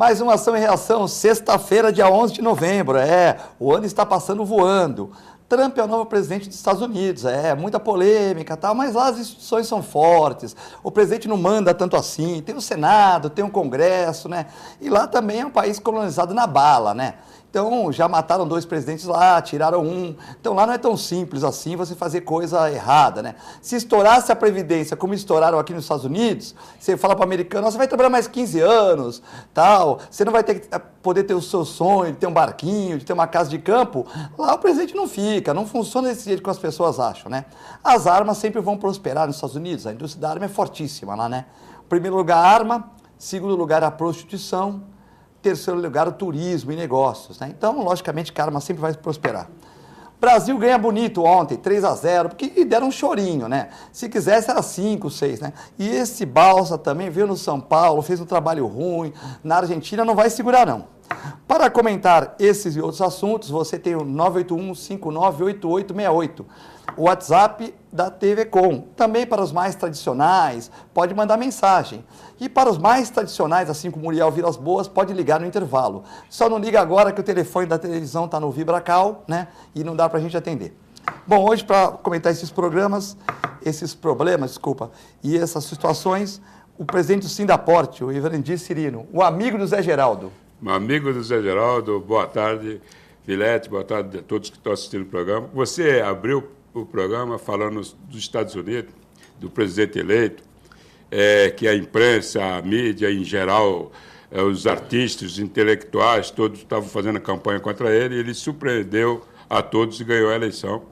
Mais uma ação e reação, sexta-feira, dia 11 de novembro. O ano está passando voando. Trump é o novo presidente dos Estados Unidos, muita polêmica e tal, mas lá as instituições são fortes, o presidente não manda tanto assim, tem o Senado, tem o Congresso, né? E lá também é um país colonizado na bala, né? Então, já mataram 2 presidentes lá, tiraram um. Então, lá não é tão simples assim você fazer coisa errada, né? Se estourasse a Previdência, como estouraram aqui nos Estados Unidos, você fala para o americano, você vai trabalhar mais 15 anos, tal, você não vai poder ter o seu sonho de ter um barquinho, de ter uma casa de campo. Lá o presidente não fica, não funciona desse jeito que as pessoas acham, né? As armas sempre vão prosperar nos Estados Unidos, a indústria da arma é fortíssima lá, né? Em primeiro lugar, a arma, segundo lugar, a prostituição, terceiro lugar, o turismo e negócios, né? Então, logicamente, que a arma sempre vai prosperar. Brasil ganha bonito ontem, 3-0, porque deram um chorinho, né? Se quisesse era 5, 6, né? E esse Balsa também veio no São Paulo, fez um trabalho ruim, na Argentina não vai segurar não. Para comentar esses e outros assuntos, você tem o 981-598868, o WhatsApp da TV Com. Também para os mais tradicionais, pode mandar mensagem. E para os mais tradicionais, assim como o Uriel Vilas Boas, pode ligar no intervalo. Só não liga agora que o telefone da televisão está no Vibracal, né? E não dá para a gente atender. Bom, hoje para comentar esses problemas, e essas situações, o presidente do Sindaporte, o Ivandir Cirino, o amigo do Zé Geraldo. Meu amigo do Zé Geraldo, boa tarde, Filete, boa tarde a todos que estão assistindo o programa. Você abriu o programa falando dos Estados Unidos, do presidente eleito, que a imprensa, a mídia em geral, os artistas, os intelectuais, todos estavam fazendo a campanha contra ele, e ele surpreendeu a todos e ganhou a eleição.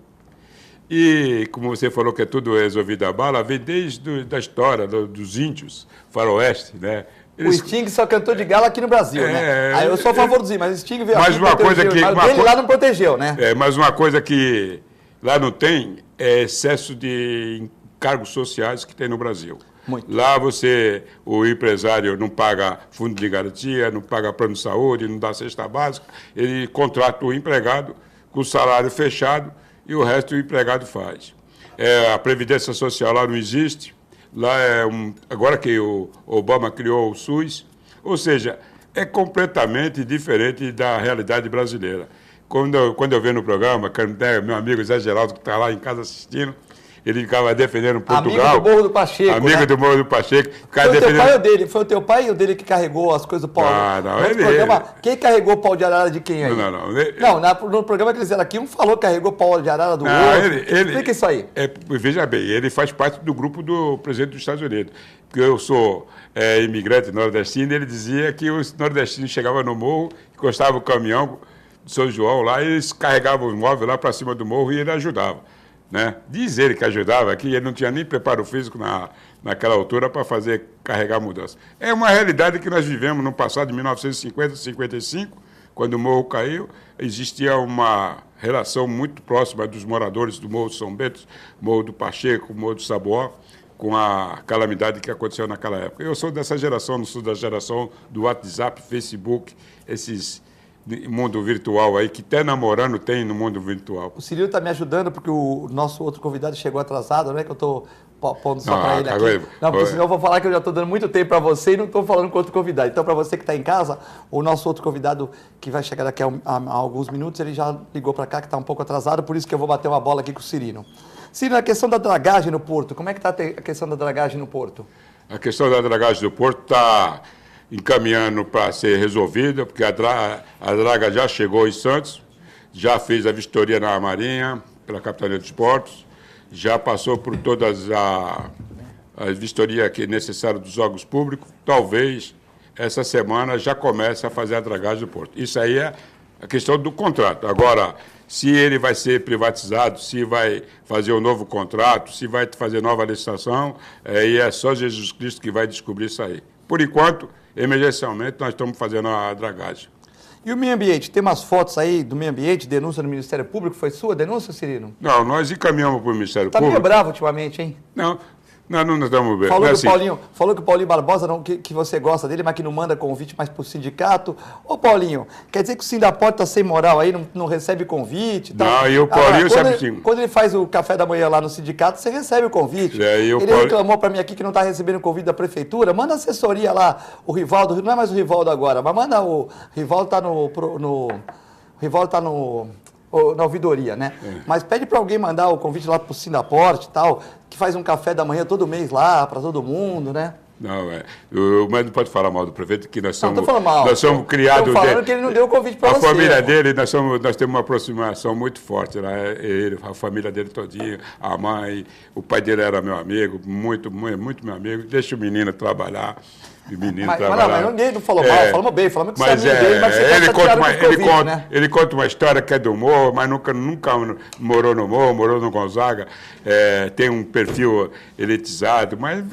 E, como você falou que é tudo resolvido a bala, vem desde a história dos índios, faroeste, né? O Sting só cantou de gala aqui no Brasil, né? Aí eu sou a favor dos índios, mas o Sting veio aqui e protegeu, mas ele lá não protegeu, né? Mas uma coisa que lá não tem é excesso de encargos sociais que tem no Brasil. Muito. Lá o empresário não paga fundo de garantia, não paga plano de saúde, não dá cesta básica, ele contrata o empregado com o salário fechado e o resto o empregado faz. A Previdência Social lá não existe, lá agora que o Obama criou o SUS, ou seja, é completamente diferente da realidade brasileira. Quando eu vejo no programa, meu amigo Zé Geraldo, que está lá em casa assistindo, ele ficava defendendo Portugal. Amigo do Morro do Pacheco, Amigo, né? Do Morro do Pacheco. Foi o teu pai ou dele que carregou as coisas do Paulo? Não, quem carregou o pau de arara de quem aí? No programa que eles eram aqui, um falou que carregou o pau de arara do outro. Explica isso aí. Veja bem, ele faz parte do grupo do presidente dos Estados Unidos. Porque eu sou imigrante nordestino, e ele dizia que os nordestinos chegavam no morro, encostavam o caminhão de São João lá, e eles carregavam os móveis lá para cima do morro e ele ajudava. Né? Diz ele que ajudava aqui, ele não tinha nem preparo físico naquela altura para carregar a mudança. É uma realidade que nós vivemos no passado de 1950, 55, quando o morro caiu, existia uma relação muito próxima dos moradores do Morro de São Bento, Morro do Pacheco, Morro do Saboó, com a calamidade que aconteceu naquela época. Eu sou dessa geração, não sou da geração do WhatsApp, Facebook, esses mundo virtual aí, que até namorando tem no mundo virtual. O Cirilo está me ajudando porque o nosso outro convidado chegou atrasado, né? Que eu estou pondo só para ele aqui. Não, porque senão eu vou falar que eu já estou dando muito tempo para você e não estou falando com outro convidado. Então, para você que está em casa, o nosso outro convidado que vai chegar daqui a alguns minutos, ele já ligou para cá, que está um pouco atrasado, por isso que eu vou bater uma bola aqui com o Cirino. Cirino, a questão da dragagem no Porto, como é que está a questão da dragagem no Porto? A questão da dragagem do Porto está encaminhando para ser resolvida, porque a draga já chegou em Santos, já fez a vistoria na Marinha, pela Capitania dos Portos, já passou por todas as vistorias que é necessárias dos órgãos públicos, talvez essa semana já comece a fazer a dragagem do Porto. Isso aí é a questão do contrato. Agora, se ele vai ser privatizado, se vai fazer um novo contrato, se vai fazer nova licitação, aí é só Jesus Cristo que vai descobrir isso aí. Por enquanto, emergencialmente, nós estamos fazendo a dragagem. E o meio ambiente? Tem umas fotos aí do meio ambiente, denúncia no Ministério Público. Foi sua denúncia, Cirino? Não, nós encaminhamos para o Ministério Público. Está meio bravo ultimamente, hein? Não, Não estamos bem. Falou, assim. Falou que o Paulinho Barbosa, que você gosta dele, mas que não manda convite mais para o sindicato. Ô, Paulinho, quer dizer que o Sindaport está sem moral aí, não recebe convite e tal? Não, e o Paulinho sabe sim. Quando ele faz o café da manhã lá no sindicato, você recebe o convite. Ele reclamou para mim aqui que não está recebendo o convite da prefeitura. Manda a assessoria lá, o Rivaldo, não é mais o Rivaldo agora, mas manda o Rivaldo está na ouvidoria, né? Mas pede para alguém mandar o convite lá para o Sindaport e tal, que faz um café da manhã todo mês lá, para todo mundo, né? Não, mas não pode falar mal do prefeito, que nós somos, nós somos criados... Estou falando que ele não deu o convite para você. A família dele, nós temos uma aproximação muito forte lá, a família dele todinha, a mãe, o pai dele era meu amigo, muito meu amigo, deixa o menino trabalhar. Mas ninguém não falou mal, falamos bem, falamos que você é amigo dele, mas você ele conta uma história que é do humor, mas nunca morou no Morro, morou no Gonzaga, tem um perfil elitizado, mas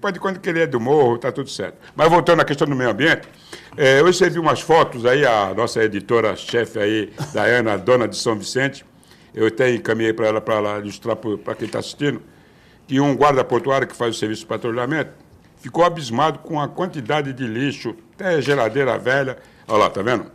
pode quando que ele é do Morro, está tudo certo. Mas voltando à questão do meio ambiente, eu recebi umas fotos aí, a nossa editora-chefe aí, Daiana, dona de São Vicente, eu até encaminhei para ela ilustrar para quem está assistindo, que um guarda portuário que faz o serviço de patrulhamento, ficou abismado com a quantidade de lixo, até geladeira velha. Olha lá, tá vendo?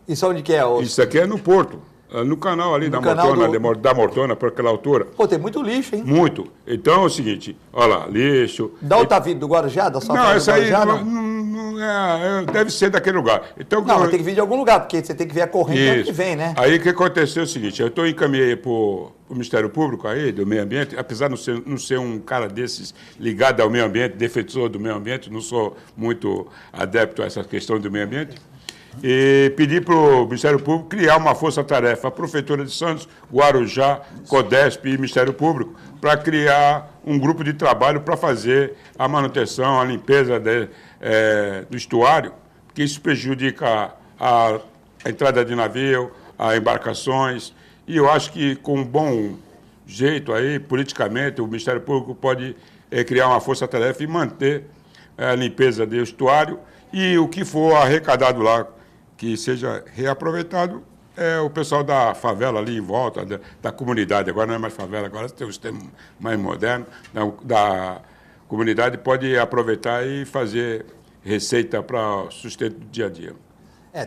Isso onde que é? Isso aqui é no Porto, no canal ali da Mortona, por aquela altura. Pô, tem muito lixo, hein? Muito. Então é o seguinte, olha lá, lixo... Da outra vida, do Guarujá? Da sua não, essa aí não, deve ser daquele lugar. Então, não, mas tem que vir de algum lugar, porque você tem que ver a corrente que vem, né? Aí o que aconteceu é o seguinte, eu encaminhei para o Ministério Público aí, do meio ambiente, apesar de não ser um cara desses ligado ao meio ambiente, defensor do meio ambiente, não sou muito adepto a essa questão do meio ambiente, e pedi para o Ministério Público criar uma força-tarefa, a Prefeitura de Santos, Guarujá, CODESP e Ministério Público, para criar um grupo de trabalho para fazer a manutenção, a limpeza do estuário, porque isso prejudica a entrada de navio, a embarcações, e eu acho que com um bom jeito aí, politicamente, o Ministério Público pode criar uma força-tarefa e manter a limpeza do estuário, e o que for arrecadado lá, que seja reaproveitado, o pessoal da favela ali em volta, da comunidade, agora não é mais favela, agora tem um sistema mais moderno, da comunidade pode aproveitar e fazer receita para sustento do dia a dia.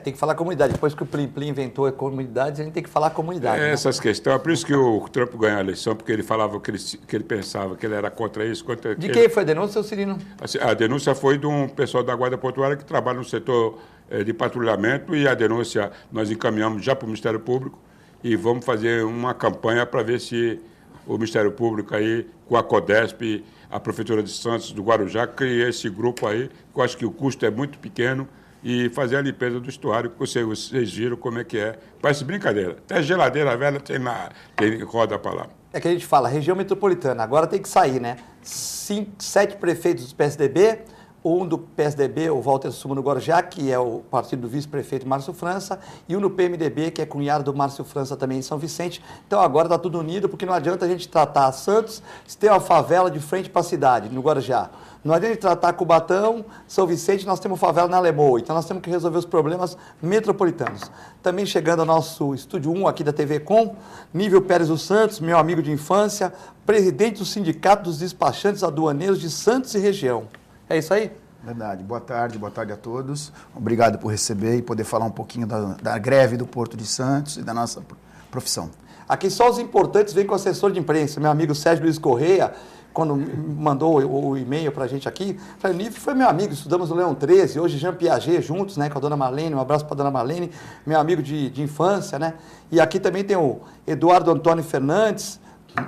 Tem que falar comunidade. Depois que o Plim Plim inventou a comunidade, a gente tem que falar comunidade. Essas questões, é por isso que o Trump ganhou a eleição, porque ele falava que ele pensava que ele era contra isso. De quem foi a denúncia, seu Cirino? A denúncia foi de um pessoal da Guarda Portuária que trabalha no setor de patrulhamento, e a denúncia nós encaminhamos já para o Ministério Público e vamos fazer uma campanha para ver se o Ministério Público aí, com a CODESP, a Prefeitura de Santos, do Guarujá, cria esse grupo aí, que eu acho que o custo é muito pequeno, e fazer a limpeza do estuário, que vocês viram como é que é. Parece brincadeira. Até geladeira velha tem roda para lá. É que a gente fala, região metropolitana, agora tem que sair, né? 7 prefeitos do PSDB, um do PSDB, o Walter Sumo no Guarujá, que é o partido do vice-prefeito Márcio França, e um no PMDB, que é cunhado do Márcio França também em São Vicente. Então agora está tudo unido, porque não adianta a gente tratar Santos se tem uma favela de frente para a cidade, no Guarujá. Não adianta tratar Cubatão, São Vicente, nós temos favela na Lemoa. Então nós temos que resolver os problemas metropolitanos. Também chegando ao nosso Estúdio 1 aqui da TV Com, Nível Pérez dos Santos, meu amigo de infância, presidente do Sindicato dos Despachantes Aduaneiros de Santos e região. É isso aí? Verdade. Boa tarde a todos. Obrigado por receber e poder falar um pouquinho da greve do Porto de Santos e da nossa profissão. Aqui só os importantes vêm com o assessor de imprensa, meu amigo Sérgio Luiz Correia, quando mandou o e-mail para a gente aqui, falei, o Nível foi meu amigo, estudamos no Leão 13, hoje Jean Piaget juntos, né, com a dona Marlene, um abraço para a dona Marlene, meu amigo de infância, né, e aqui também tem o Eduardo Antônio Fernandes,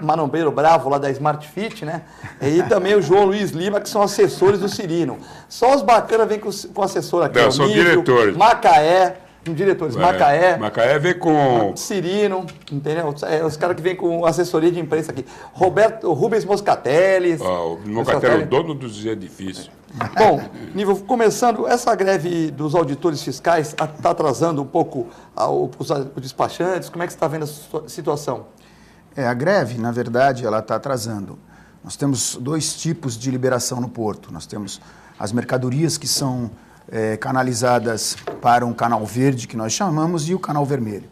manombeiro bravo lá da Smart Fit, né, e também o João Luiz Lima, que são assessores do Cirino. Só os bacanas vêm com assessor aqui. Não, são Nível, diretores. Macaé, diretores, Macaé vem com... Cirino, entendeu? Os caras que vêm com assessoria de imprensa aqui. Rubens Moscatelli. O Moscatelli é o dono dos edifícios. Bom, Nível, começando, essa greve dos auditores fiscais está atrasando um pouco os despachantes. Como é que você está vendo a situação? A greve, na verdade, ela está atrasando. Nós temos 2 tipos de liberação no porto. Nós temos as mercadorias que são canalizadas para um canal verde, que nós chamamos, e o canal vermelho.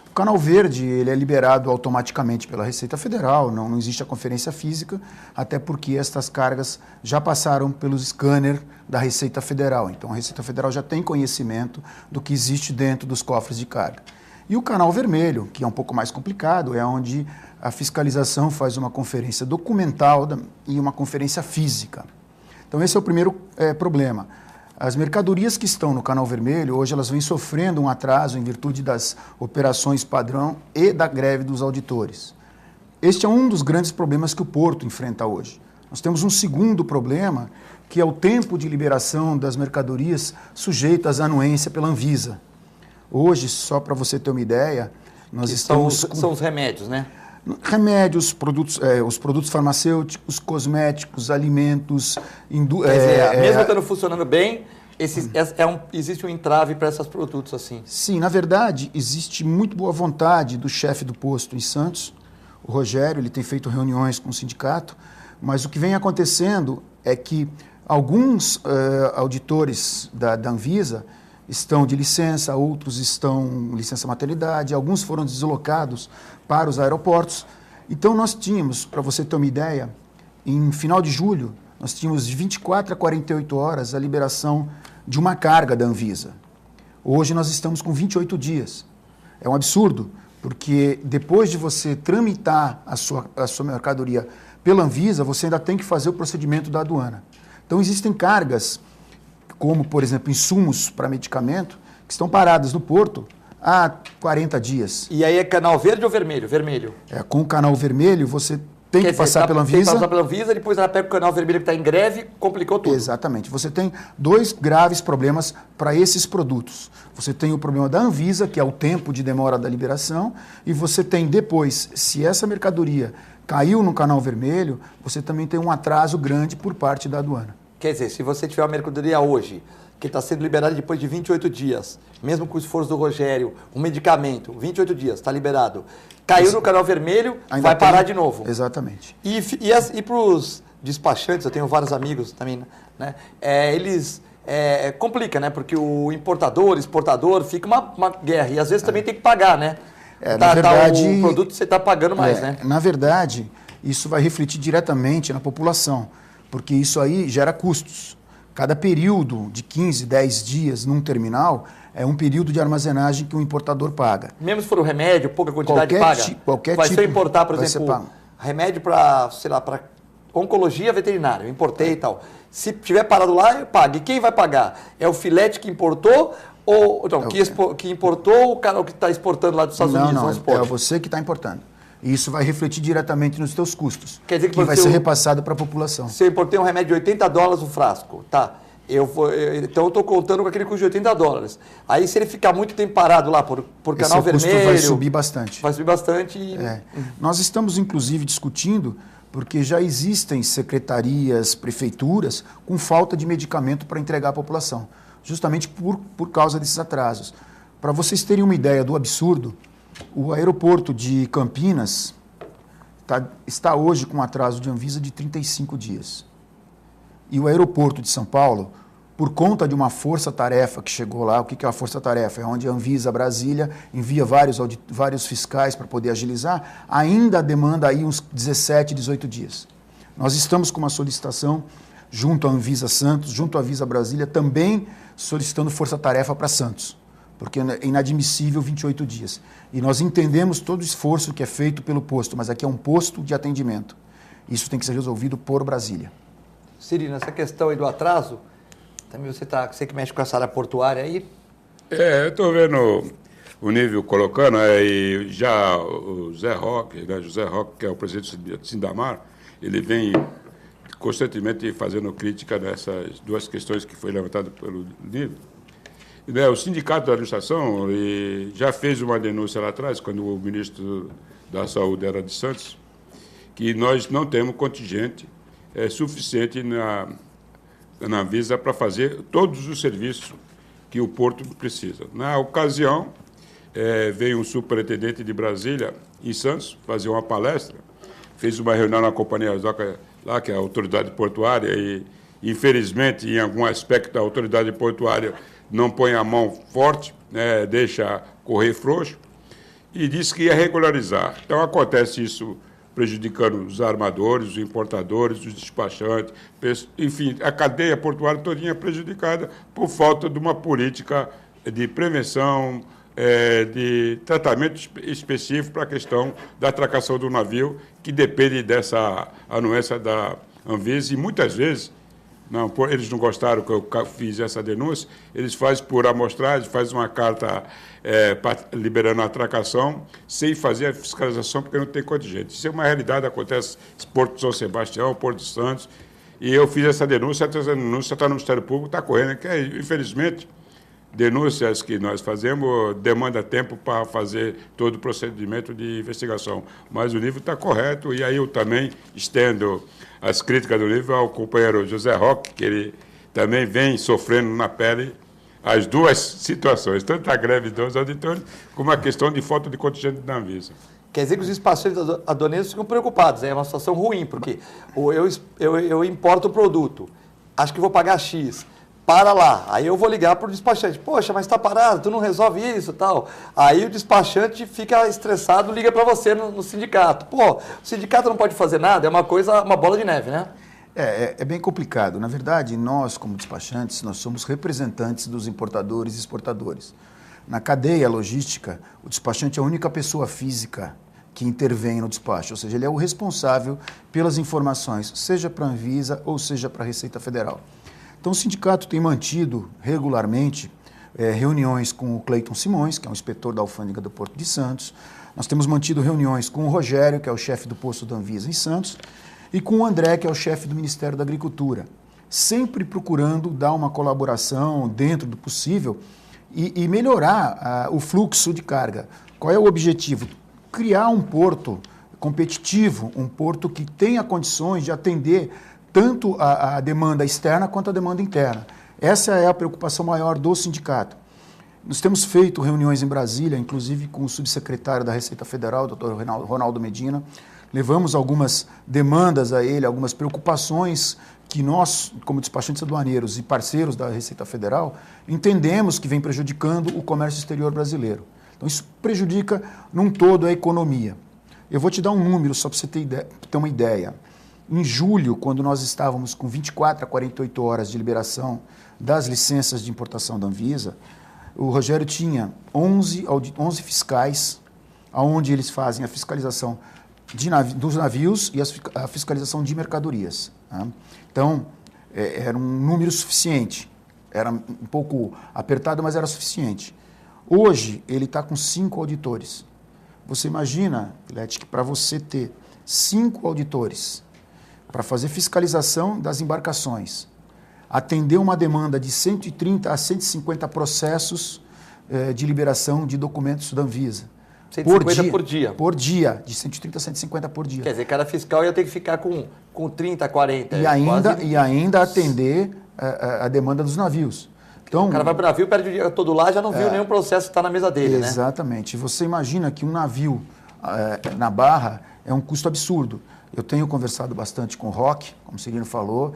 O canal verde ele é liberado automaticamente pela Receita Federal, não existe a conferência física, até porque estas cargas já passaram pelos scanner da Receita Federal. Então a Receita Federal já tem conhecimento do que existe dentro dos cofres de carga. E o canal vermelho, que é um pouco mais complicado, é onde a fiscalização faz uma conferência documental e uma conferência física. Então esse é o primeiro problema. As mercadorias que estão no canal vermelho, hoje elas vêm sofrendo um atraso em virtude das operações padrão e da greve dos auditores. Este é um dos grandes problemas que o Porto enfrenta hoje. Nós temos um segundo problema, que é o tempo de liberação das mercadorias sujeitas à anuência pela Anvisa. Hoje, só para você ter uma ideia, nós estamos... São os remédios, né? Remédios, os produtos farmacêuticos, cosméticos, alimentos... mesmo estando funcionando bem, existe um entrave para esses produtos assim? Sim, na verdade, existe muito boa vontade do chefe do posto em Santos, o Rogério, ele tem feito reuniões com o sindicato, mas o que vem acontecendo é que alguns auditores da Anvisa estão de licença, outros estão licença maternidade, alguns foram deslocados para os aeroportos. Então nós tínhamos, para você ter uma ideia, em final de julho, nós tínhamos de 24 a 48 horas a liberação de uma carga da Anvisa. Hoje nós estamos com 28 dias. É um absurdo, porque depois de você tramitar a sua mercadoria pela Anvisa, você ainda tem que fazer o procedimento da aduana. Então existem cargas, como, por exemplo, insumos para medicamento, que estão paradas no porto há 40 dias. E aí é canal verde ou vermelho? Vermelho. Com o canal vermelho, você tem que passar pela Anvisa. Tem que passar pela Anvisa, depois ela pega o canal vermelho que está em greve, complicou tudo. Exatamente. Você tem dois graves problemas para esses produtos. Você tem o problema da Anvisa, que é o tempo de demora da liberação, e você tem depois, se essa mercadoria caiu no canal vermelho, você também tem um atraso grande por parte da aduana. Quer dizer, se você tiver uma mercadoria hoje, que está sendo liberada depois de 28 dias, mesmo com o esforço do Rogério, um medicamento, 28 dias, está liberado, caiu no canal vermelho, vai parar de novo. Exatamente. E para os despachantes, eu tenho vários amigos também, né? Eles... complica, né? Porque o importador, exportador, fica uma guerra. E às vezes também tem que pagar, né? Na verdade, o produto você está pagando mais, né? Na verdade, isso vai refletir diretamente na população, porque isso aí gera custos. Cada período de 15, 10 dias num terminal é um período de armazenagem que o importador paga. Mesmo se for um remédio, pouca quantidade paga? Qualquer tipo. Se eu tipo importar, por exemplo, remédio para, sei lá, para oncologia veterinária, eu importei e tal. Se tiver parado lá, eu pago. E quem vai pagar? É o filete que importou ou não, que importou o cara que está exportando lá dos Estados Unidos? Não, é você que está importando. E isso vai refletir diretamente nos teus custos, quer dizer que vai ser repassado para a população. Se eu importei um remédio de $80 o frasco, tá? Então eu estou contando com aquele custo de $80. Aí se ele ficar muito tempo parado lá por canal vermelho... Esse custo vai subir bastante. Vai subir bastante. Nós estamos, inclusive, discutindo, porque já existem secretarias, prefeituras, com falta de medicamento para entregar à população, justamente por causa desses atrasos. Para vocês terem uma ideia do absurdo, o aeroporto de Campinas está hoje com um atraso de Anvisa de 35 dias. E o aeroporto de São Paulo, por conta de uma força-tarefa que chegou lá, o que é uma força-tarefa? É onde a Anvisa Brasília envia vários fiscais para poder agilizar, ainda demanda aí uns 17, 18 dias. Nós estamos com uma solicitação junto à Anvisa Santos, junto à Anvisa Brasília, também solicitando força-tarefa para Santos, porque é inadmissível 28 dias. E nós entendemos todo o esforço que é feito pelo posto, mas aqui é um posto de atendimento. Isso tem que ser resolvido por Brasília. Siri, nessa questão aí do atraso, também você que mexe com essa área portuária aí? Eu estou vendo o nível colocando, e já o Zé Roque, né, José Roque, que é o presidente do Sindamar, ele vem constantemente fazendo crítica dessas duas questões que foi levantadas pelo nível. O Sindicato da Administração já fez uma denúncia lá atrás, quando o ministro da Saúde era de Santos, que nós não temos contingente suficiente na Anvisa para fazer todos os serviços que o Porto precisa. Na ocasião, veio um superintendente de Brasília, em Santos, fazer uma palestra, fez uma reunião na Companhia Azoca, lá, que é a autoridade portuária, e, infelizmente, em algum aspecto, a autoridade portuária não põe a mão forte, deixa correr frouxo, e disse que ia regularizar. Então, acontece isso prejudicando os armadores, os importadores, os despachantes, enfim, a cadeia portuária todinha prejudicada por falta de uma política de prevenção, de tratamento específico para a questão da atracação do navio, que depende dessa anuência da Anvisa, e muitas vezes, eles não gostaram que eu fiz essa denúncia, eles fazem por amostragem, fazem uma carta liberando a atracação, sem fazer a fiscalização, porque não tem contingente. Isso é uma realidade, acontece em Porto de São Sebastião, Porto de Santos, e eu fiz essa denúncia está no Ministério Público, está correndo, que infelizmente, denúncias que nós fazemos demanda tempo para fazer todo o procedimento de investigação. Mas o livro está correto, e aí eu também estendo as críticas do livro ao companheiro José Roque, que ele também vem sofrendo na pele as duas situações, tanto a greve dos auditores, como a questão de falta de contingente da Anvisa. Quer dizer que os despachantes aduaneiros ficam preocupados, é uma situação ruim, porque eu importo o produto, acho que vou pagar X, para lá, aí eu vou ligar para o despachante, poxa, mas está parado, tu não resolve isso e tal. Aí o despachante fica estressado, liga para você no sindicato. Pô, o sindicato não pode fazer nada, é uma coisa, uma bola de neve, né? É bem complicado. Na verdade, nós, como despachantes, nós somos representantes dos importadores e exportadores. Na cadeia logística, o despachante é a única pessoa física que intervém no despacho, ou seja, ele é o responsável pelas informações, seja para a Anvisa ou seja para a Receita Federal. Então, o sindicato tem mantido regularmente reuniões com o Cleiton Simões, que é o inspetor da alfândega do Porto de Santos. Nós temos mantido reuniões com o Rogério, que é o chefe do posto da Anvisa em Santos, e com o André, que é o chefe do Ministério da Agricultura, sempre procurando dar uma colaboração dentro do possível e melhorar o fluxo de carga. Qual é o objetivo? Criar um porto competitivo, um porto que tenha condições de atender tanto a demanda externa quanto a demanda interna. Essa é a preocupação maior do sindicato. Nós temos feito reuniões em Brasília, inclusive com o subsecretário da Receita Federal, o Dr. Ronaldo Medina. Levamos algumas demandas a ele, algumas preocupações que nós, como despachantes aduaneiros e parceiros da Receita Federal, entendemos que vem prejudicando o comércio exterior brasileiro. Então, isso prejudica, num todo, a economia. Eu vou te dar um número, só para você ter uma ideia. Em julho, quando nós estávamos com 24 a 48 horas de liberação das licenças de importação da Anvisa, o Rogério tinha 11 fiscais, onde eles fazem a fiscalização dos navios e a fiscalização de mercadorias. Tá? Então, era um número suficiente. Era um pouco apertado, mas era suficiente. Hoje, ele está com 5 auditores. Você imagina, Pilete, que para você ter 5 auditores para fazer fiscalização das embarcações, atender uma demanda de 130 a 150 processos de liberação de documentos da Anvisa. 150 por dia? Por dia, de 130 a 150 por dia. Quer dizer, cada fiscal ia ter que ficar com 30, 40. E ainda atender a demanda dos navios. Então, o cara vai para o navio, perde o dia todo lá, já não viu nenhum processo que está na mesa dele, exatamente. Você imagina que um navio na Barra é um custo absurdo. Eu tenho conversado bastante com o Roque, como o Cirino falou,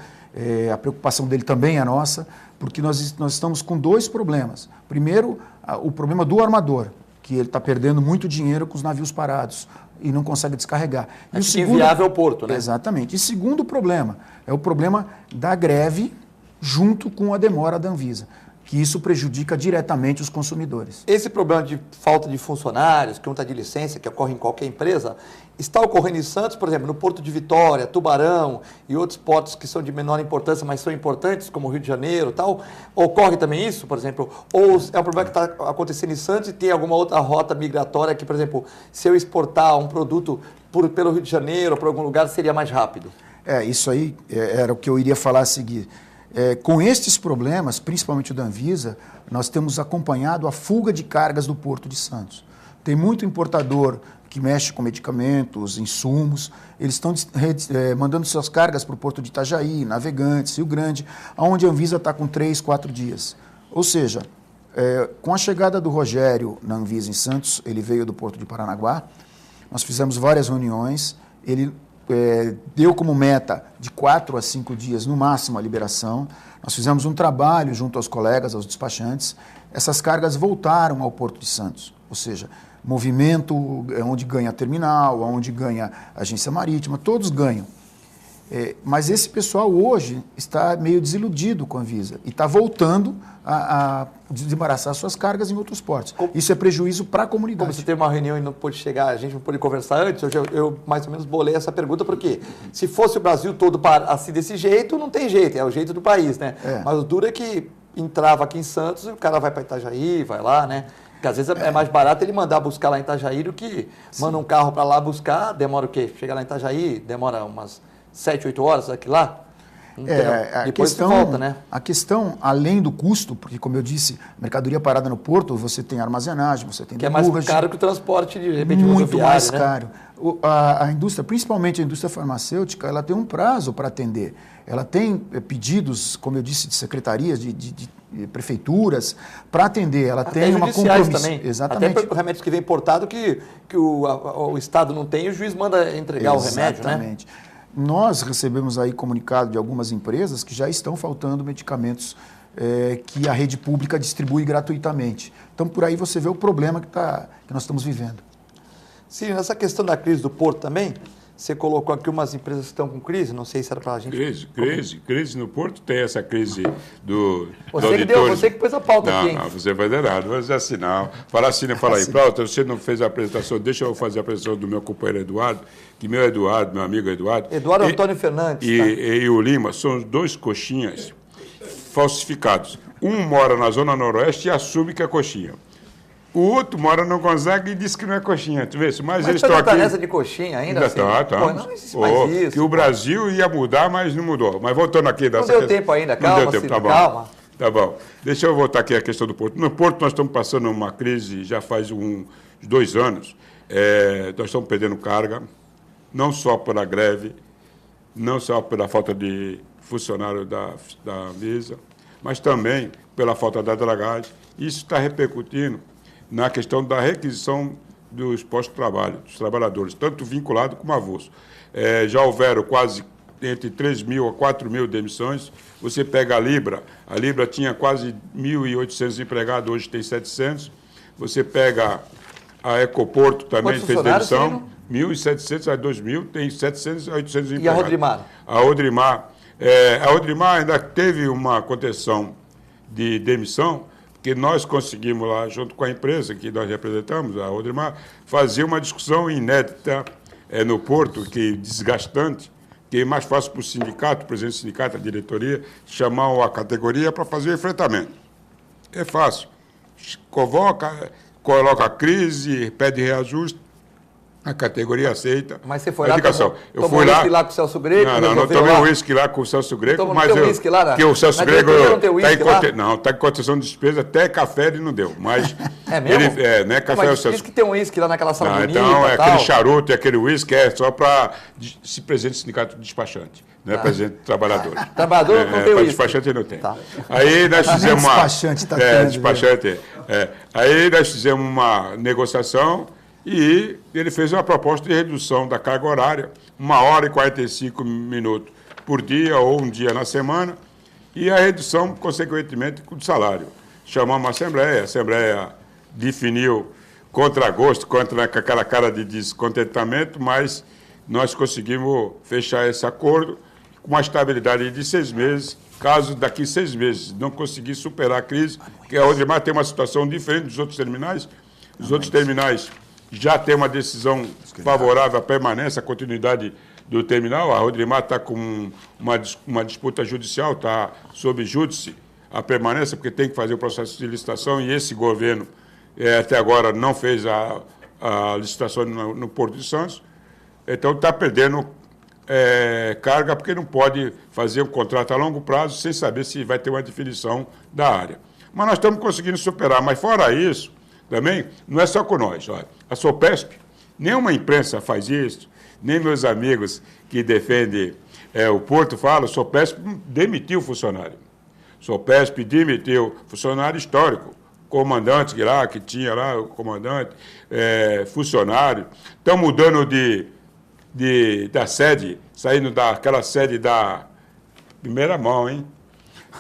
a preocupação dele também é nossa, porque nós estamos com 2 problemas. Primeiro, o problema do armador, que ele está perdendo muito dinheiro com os navios parados e não consegue descarregar. E o segundo, inviável o porto, né? Exatamente. E segundo problema, é o problema da greve junto com a demora da Anvisa, que isso prejudica diretamente os consumidores. Esse problema de falta de funcionários, que não está de licença, que ocorre em qualquer empresa, está ocorrendo em Santos, por exemplo, no Porto de Vitória, Tubarão e outros portos que são de menor importância, mas são importantes, como o Rio de Janeiro e tal. Ocorre também isso, por exemplo? Ou é um problema que está acontecendo em Santos e tem alguma outra rota migratória que, por exemplo, se eu exportar um produto pelo Rio de Janeiro ou por algum lugar, seria mais rápido? Isso aí era o que eu iria falar a seguir. Com estes problemas, principalmente o da Anvisa, nós temos acompanhado a fuga de cargas do Porto de Santos. Tem muito importador que mexe com medicamentos, insumos, eles estão mandando suas cargas para o Porto de Itajaí, Navegantes, Rio Grande, onde a Anvisa está com 3, 4 dias. Ou seja, com a chegada do Rogério na Anvisa em Santos, ele veio do Porto de Paranaguá, nós fizemos várias reuniões, ele deu como meta de 4 a 5 dias, no máximo, a liberação. Nós fizemos um trabalho junto aos colegas, aos despachantes. Essas cargas voltaram ao Porto de Santos. Ou seja, movimento, é onde ganha a terminal, onde ganha a agência marítima, todos ganham. Mas esse pessoal hoje está meio desiludido com a Anvisa e está voltando a desembaraçar suas cargas em outros portos. Isso é prejuízo para a comunidade. Como você teve uma reunião e não pôde chegar, a gente não pôde conversar antes, eu mais ou menos bolei essa pergunta, porque se fosse o Brasil todo assim desse jeito, não tem jeito, é o jeito do país, né? Mas o duro é que entrava aqui em Santos e o cara vai para Itajaí, vai lá, né? Porque às vezes é mais barato ele mandar buscar lá em Itajaí do que manda um carro para lá buscar, demora o quê? Chega lá em Itajaí, demora umas 7, 8 horas aqui lá. Depois volta, né? A questão, além do custo, porque como eu disse, mercadoria parada no porto, você tem armazenagem, você tem que é mais caro que o transporte de repente muito mais né? caro. A indústria, principalmente a indústria farmacêutica, ela tem um prazo para atender. Ela tem pedidos, como eu disse, de secretarias, de prefeituras para atender. Ela até tem uma compromisso. Também. Exatamente. Até remédios que vem importado que o Estado não tem, o juiz manda entregar o remédio, né? Exatamente. Nós recebemos aí comunicado de algumas empresas que já estão faltando medicamentos que a rede pública distribui gratuitamente. Então, por aí você vê o problema que nós estamos vivendo. Sim, nessa questão da crise do porto também, você colocou aqui umas empresas que estão com crise, não sei se era para a gente... Crise no porto, tem essa crise do Você que pôs a pauta aqui, hein? Não, você vai dar nada, vou assinar. Fala assim, fala aí, pronto, você não fez a apresentação, deixa eu fazer a apresentação do meu companheiro Eduardo, que meu amigo Eduardo... Eduardo Antônio Fernandes. E o Lima, são os dois coxinhas falsificados. Um mora na Zona Noroeste e assume que é coxinha. O outro mora no Gonzaga e diz que não é coxinha. Tu vê isso? Mas eles estão aqui. Nessa de coxinha ainda? Assim? Tá. Não existe mais isso. Que o Brasil ia mudar, mas não mudou. Mas voltando aqui... Não deu tempo ainda, calma, calma. Tá bom. Deixa eu voltar aqui à questão do porto. No porto nós estamos passando uma crise já faz uns 2 anos. Nós estamos perdendo carga, não só pela greve, não só pela falta de funcionário da Anvisa, mas também pela falta da dragagem. Isso está repercutindo na questão da requisição dos postos de trabalho, dos trabalhadores, tanto vinculado como avulso. Já houveram quase entre 3.000 a 4.000 demissões. Você pega a Libra tinha quase 1.800 empregados, hoje tem 700. Você pega a Ecoporto, também fez demissão, 1.700 a 2.000, tem 700 a 800 empregados. E a Rodrimar? A Rodrimar ainda teve uma contenção de demissão, que nós conseguimos lá, junto com a empresa que nós representamos, a Rodrimar, fazer uma discussão inédita no Porto, que desgastante, que é mais fácil para o sindicato, o presidente do sindicato, a diretoria, chamar a categoria para fazer o enfrentamento. É fácil. Convoca, coloca a crise, pede reajuste, a categoria aceita. Mas você foi lá, eu fui lá com o Celso Grego? Não tomei o uísque lá com o Celso Grego, mas que o Celso Grego está em contenção de despesa, até café ele não deu, mas... É mesmo? Né, café mas diz que tem um uísque lá naquela sala bonita então, aquele charuto e aquele uísque é só para se presidente do sindicato despachante, não é presidente do trabalhador. Trabalhador não tem uísque. Despachante não tem. Tá. Aí nós fizemos uma... Despachante. Aí nós fizemos uma negociação e ele fez uma proposta de redução da carga horária, 1h e 45 minutos por dia ou um dia na semana, e a redução, consequentemente, do salário. Chamamos a Assembleia definiu contra gosto, contra aquela cara de descontentamento, mas nós conseguimos fechar esse acordo com uma estabilidade de 6 meses, caso daqui 6 meses não conseguir superar a crise, que a Rodrimar tem uma situação diferente dos outros terminais. Os outros terminais já tem uma decisão favorável à permanência, à continuidade do terminal. A Rodrimar está com uma disputa judicial, está sob júdice a permanência, porque tem que fazer o processo de licitação, e esse governo até agora não fez a licitação no Porto de Santos. Então está perdendo carga, porque não pode fazer um contrato a longo prazo sem saber se vai ter uma definição da área. Mas nós estamos conseguindo superar. Mas fora isso, também, não é só com nós. Olha, a Sopesp, nenhuma imprensa faz isso, nem meus amigos que defendem o Porto falam, a Sopesp demitiu o funcionário. Sopesp demitiu funcionário histórico, comandante que tinha lá, o comandante, funcionário. Estão mudando da sede, saindo daquela sede da primeira mão, hein?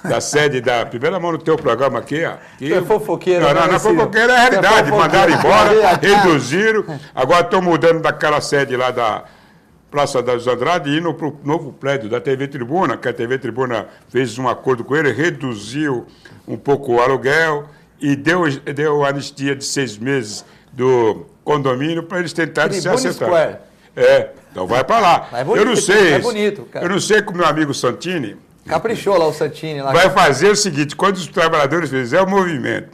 da sede da... Primeira mão no teu programa aqui, ó. Você é fofoqueiro. Não, fofoqueiro é a realidade. Mandaram embora, reduziram. Agora estão mudando daquela sede lá da Praça dos Andrade e indo para o novo prédio da TV Tribuna, que a TV Tribuna fez um acordo com ele, reduziu um pouco o aluguel e deu anistia de 6 meses do condomínio para eles tentarem se acertar. Então vai para lá. Eu não sei. É bonito, cara. Eu não sei como meu amigo Santini. Caprichou lá o Santini. Lá. Vai fazer o seguinte: quando os trabalhadores fizerem o movimento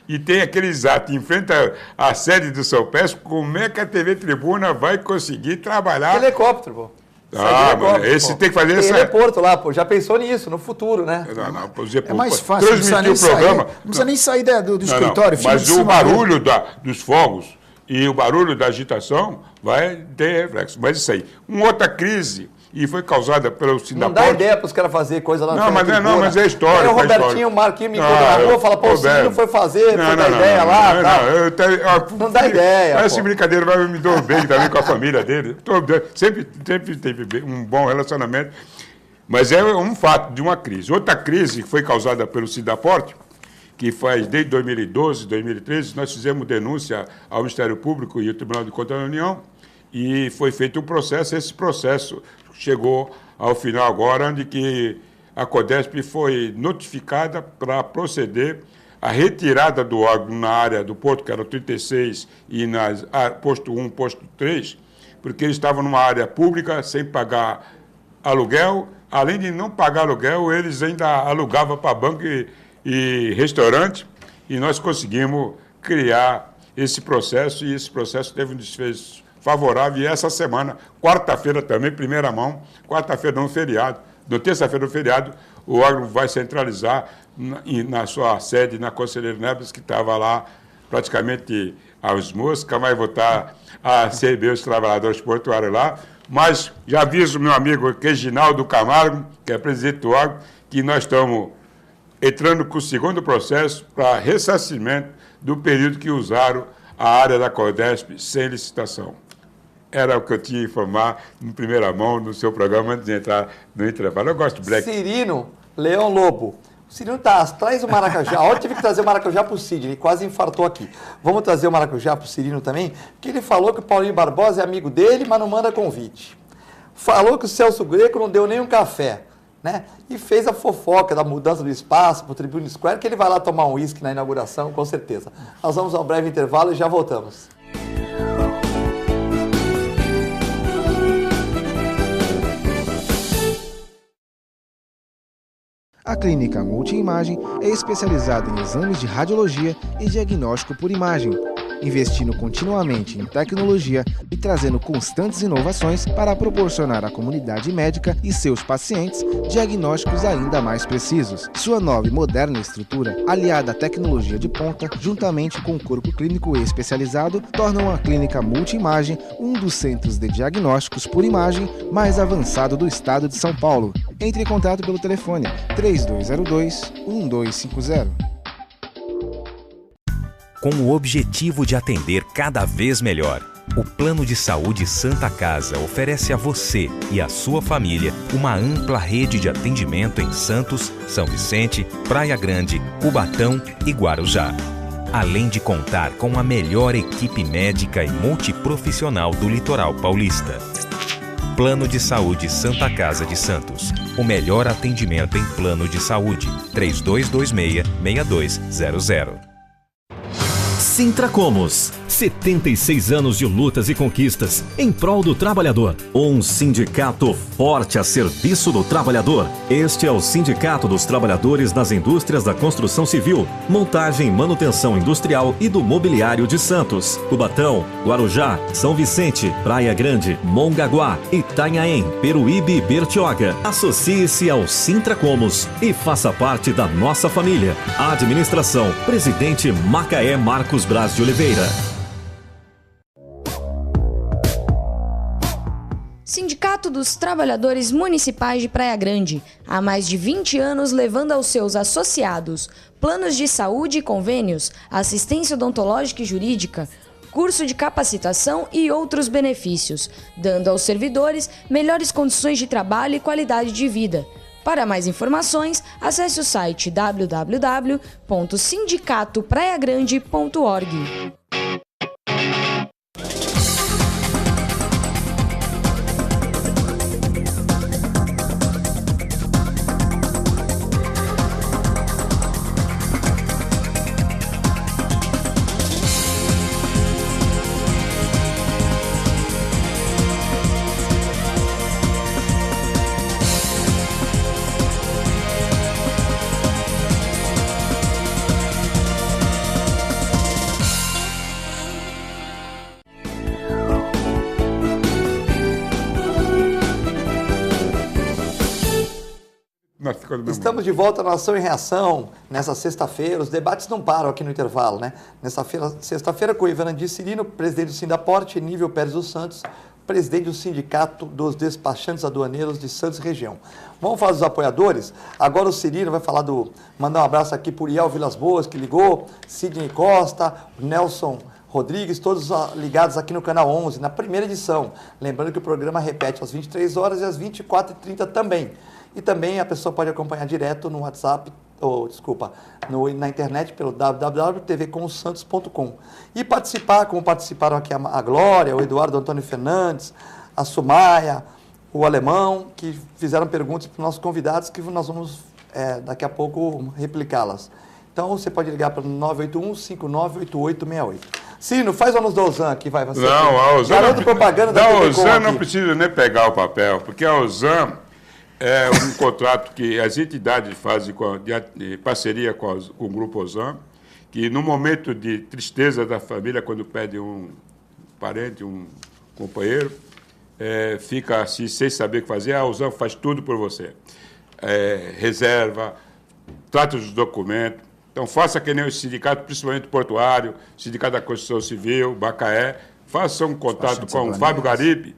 e tem aqueles atos em frente à sede do São Péssimo, como é que a TV Tribuna vai conseguir trabalhar? Helicóptero, pô. Mano, esse tem que fazer essa... Teleporto lá, pô. Já pensou nisso, no futuro, né? É mais fácil. Transmitir o programa. Não precisa nem sair do escritório. Mas o barulho dos fogos e o barulho da agitação vai ter reflexo. Mas isso aí. Uma outra crise, e foi causada pelo Sindaporte. Não dá ideia para os caras fazer coisa lá na tribuna. Mas é história. Aí o Robertinho, o Marquinhos me encontra na rua, fala, pô, o Cirino foi fazer, foi dar ideia lá. Não dá ideia. Essa brincadeira vai me dar bem também com a família dele. Sempre teve um bom relacionamento. Mas é um fato de uma crise. Outra crise que foi causada pelo Sindaporte, que faz desde 2012, 2013, nós fizemos denúncia ao Ministério Público e ao Tribunal de Contas da União, e foi feito um processo. Esse processo chegou ao final agora, onde que a CODESP foi notificada para proceder à retirada do órgão na área do porto, que era o 36, e nas posto 1, posto 3, porque eles estavam numa área pública, sem pagar aluguel. Além de não pagar aluguel, eles ainda alugavam para banco e restaurante, e nós conseguimos criar esse processo, e esse processo teve um desfecho favorável. E essa semana, quarta-feira também, primeira mão, quarta-feira não feriado, no terça-feira no feriado, o órgão vai centralizar na sua sede, na Conselheiro Neves, que estava lá praticamente aos moscas, mas voltar a receber os trabalhadores portuários lá. Mas já aviso meu amigo Reginaldo Camargo, que é presidente do órgão, que nós estamos entrando com o segundo processo para ressarcimento do período que usaram a área da CODESP sem licitação. Era o que eu tinha a informar em primeira mão no seu programa antes de entrar no intervalo. Eu gosto de Black. Cirino Leão Lobo. O Cirino está atrás do Maracujá. Ontem tive que trazer o Maracujá para o Cid, ele quase infartou aqui. Vamos trazer o Maracujá para o Cirino também, porque ele falou que o Paulinho Barbosa é amigo dele, mas não manda convite. Falou que o Celso Greco não deu nem um café, né? E fez a fofoca da mudança do espaço para o Tribune Square, que ele vai lá tomar um uísque na inauguração, com certeza. Nós vamos a um breve intervalo e já voltamos. A Clínica Multiimagem é especializada em exames de radiologia e diagnóstico por imagem, investindo continuamente em tecnologia e trazendo constantes inovações para proporcionar à comunidade médica e seus pacientes diagnósticos ainda mais precisos. Sua nova e moderna estrutura, aliada à tecnologia de ponta, juntamente com o corpo clínico especializado, tornam a Clínica Multiimagem um dos centros de diagnósticos por imagem mais avançado do estado de São Paulo. Entre em contato pelo telefone 3202-1250. Com o objetivo de atender cada vez melhor, o Plano de Saúde Santa Casa oferece a você e a sua família uma ampla rede de atendimento em Santos, São Vicente, Praia Grande, Cubatão e Guarujá. Além de contar com a melhor equipe médica e multiprofissional do litoral paulista. Plano de Saúde Santa Casa de Santos. O melhor atendimento em plano de saúde. 3226-6200. Sintracomos, 76 anos de lutas e conquistas em prol do trabalhador. Um sindicato forte a serviço do trabalhador. Este é o Sindicato dos Trabalhadores das Indústrias da Construção Civil, Montagem e Manutenção Industrial e do Mobiliário de Santos, Cubatão, Guarujá, São Vicente, Praia Grande, Mongaguá, Itanhaém, Peruíbe e Bertioga. Associe-se ao Sintracomos e faça parte da nossa família. Administração, Presidente Macaé Marcos Braz de Oliveira. Sindicato dos Trabalhadores Municipais de Praia Grande, há mais de 20 anos levando aos seus associados planos de saúde e convênios, assistência odontológica e jurídica, curso de capacitação e outros benefícios, dando aos servidores melhores condições de trabalho e qualidade de vida. Para mais informações, acesse o site www.sindicatopraiagrande.org. Estamos de volta na Ação e Reação, nessa sexta-feira. Os debates não param aqui no intervalo, né? Nessa sexta-feira, com o Ivanandir Cirino, presidente do Sindaporte, Nível Pérez dos Santos, presidente do Sindicato dos Despachantes Aduaneiros de Santos Região. Vamos falar dos apoiadores? Agora o Cirino vai falar mandar um abraço aqui para o Iel Vilas Boas, que ligou, Sidney Costa, Nelson Rodrigues, todos ligados aqui no Canal 11, na primeira edição. Lembrando que o programa repete às 23 horas e às 24h30 também. E também a pessoa pode acompanhar direto no WhatsApp, na internet pelo www.tvcomsantos.com. E participar, como participaram aqui a Glória, o Eduardo Antônio Fernandes, a Sumaia, o Alemão, que fizeram perguntas para os nossos convidados, que nós vamos daqui a pouco replicá-las. Então você pode ligar para o 981-598868. Sino, faz o anúncio da Ozan aqui, vai. Você não, a Ozan. Garoto propaganda da A Ozan não precisa nem pegar o papel, porque a Ozan é um contrato que as entidades fazem de parceria com o Grupo Ozan, que no momento de tristeza da família, quando perde um parente, um companheiro, fica assim, sem saber o que fazer, a Ozan faz tudo por você. Reserva, trata dos documentos. Então, faça que nem o sindicato, principalmente portuário, Sindicato da Construção Civil, Macaé, faça um contato com o Fábio Garibe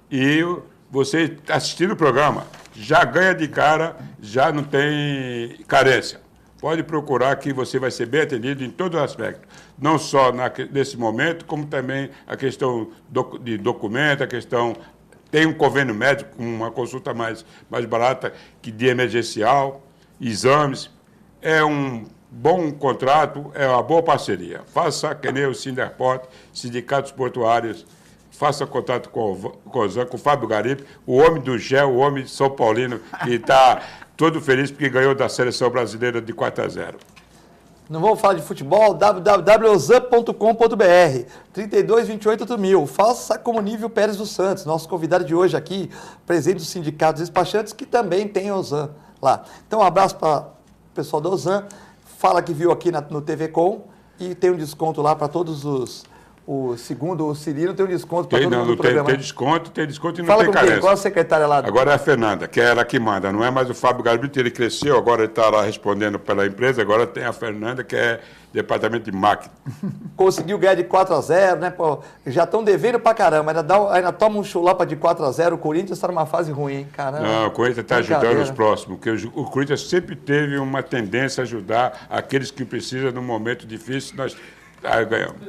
e você, assistindo o programa, já ganha de cara, já não tem carência. Pode procurar que você vai ser bem atendido em todos os aspectos. Não só nesse momento, como também a questão de documento, a questão... Tem um convênio médico, uma consulta mais barata, que de emergencial, exames. É um bom contrato, é uma boa parceria. Faça que nem o Sindaporte, sindicatos portuários, faça contato com o Ozan, com o Fábio Garibe, o homem do GEL, o homem de São Paulino, que está todo feliz porque ganhou da seleção brasileira de 4-0. Não vamos falar de futebol? www.ozan.com.br 32288000. Faça como Nível Pérez dos Santos, nosso convidado de hoje aqui, presidente do Sindicato dos Despachantes, que também tem Ozan lá. Então, um abraço para o pessoal da Ozan. Fala que viu aqui no TV Com e tem um desconto lá para todos segundo o Cirino, tem um desconto para todo mundo do programa. Tem desconto e não Fala tem carência. Qual a secretária lá? Agora é a Fernanda, que é ela que manda, não é mais o Fábio Garbito, ele cresceu, agora ele está lá respondendo pela empresa, agora tem a Fernanda, que é departamento de marketing. Conseguiu ganhar de 4-0, né? Pô, já estão devendo pra caramba, ainda toma um chulapa de 4-0, o Corinthians está numa fase ruim, hein? Caramba. Não, o Corinthians está ajudando os próximos, porque o Corinthians sempre teve uma tendência a ajudar aqueles que precisam num momento difícil, nós ganhamos.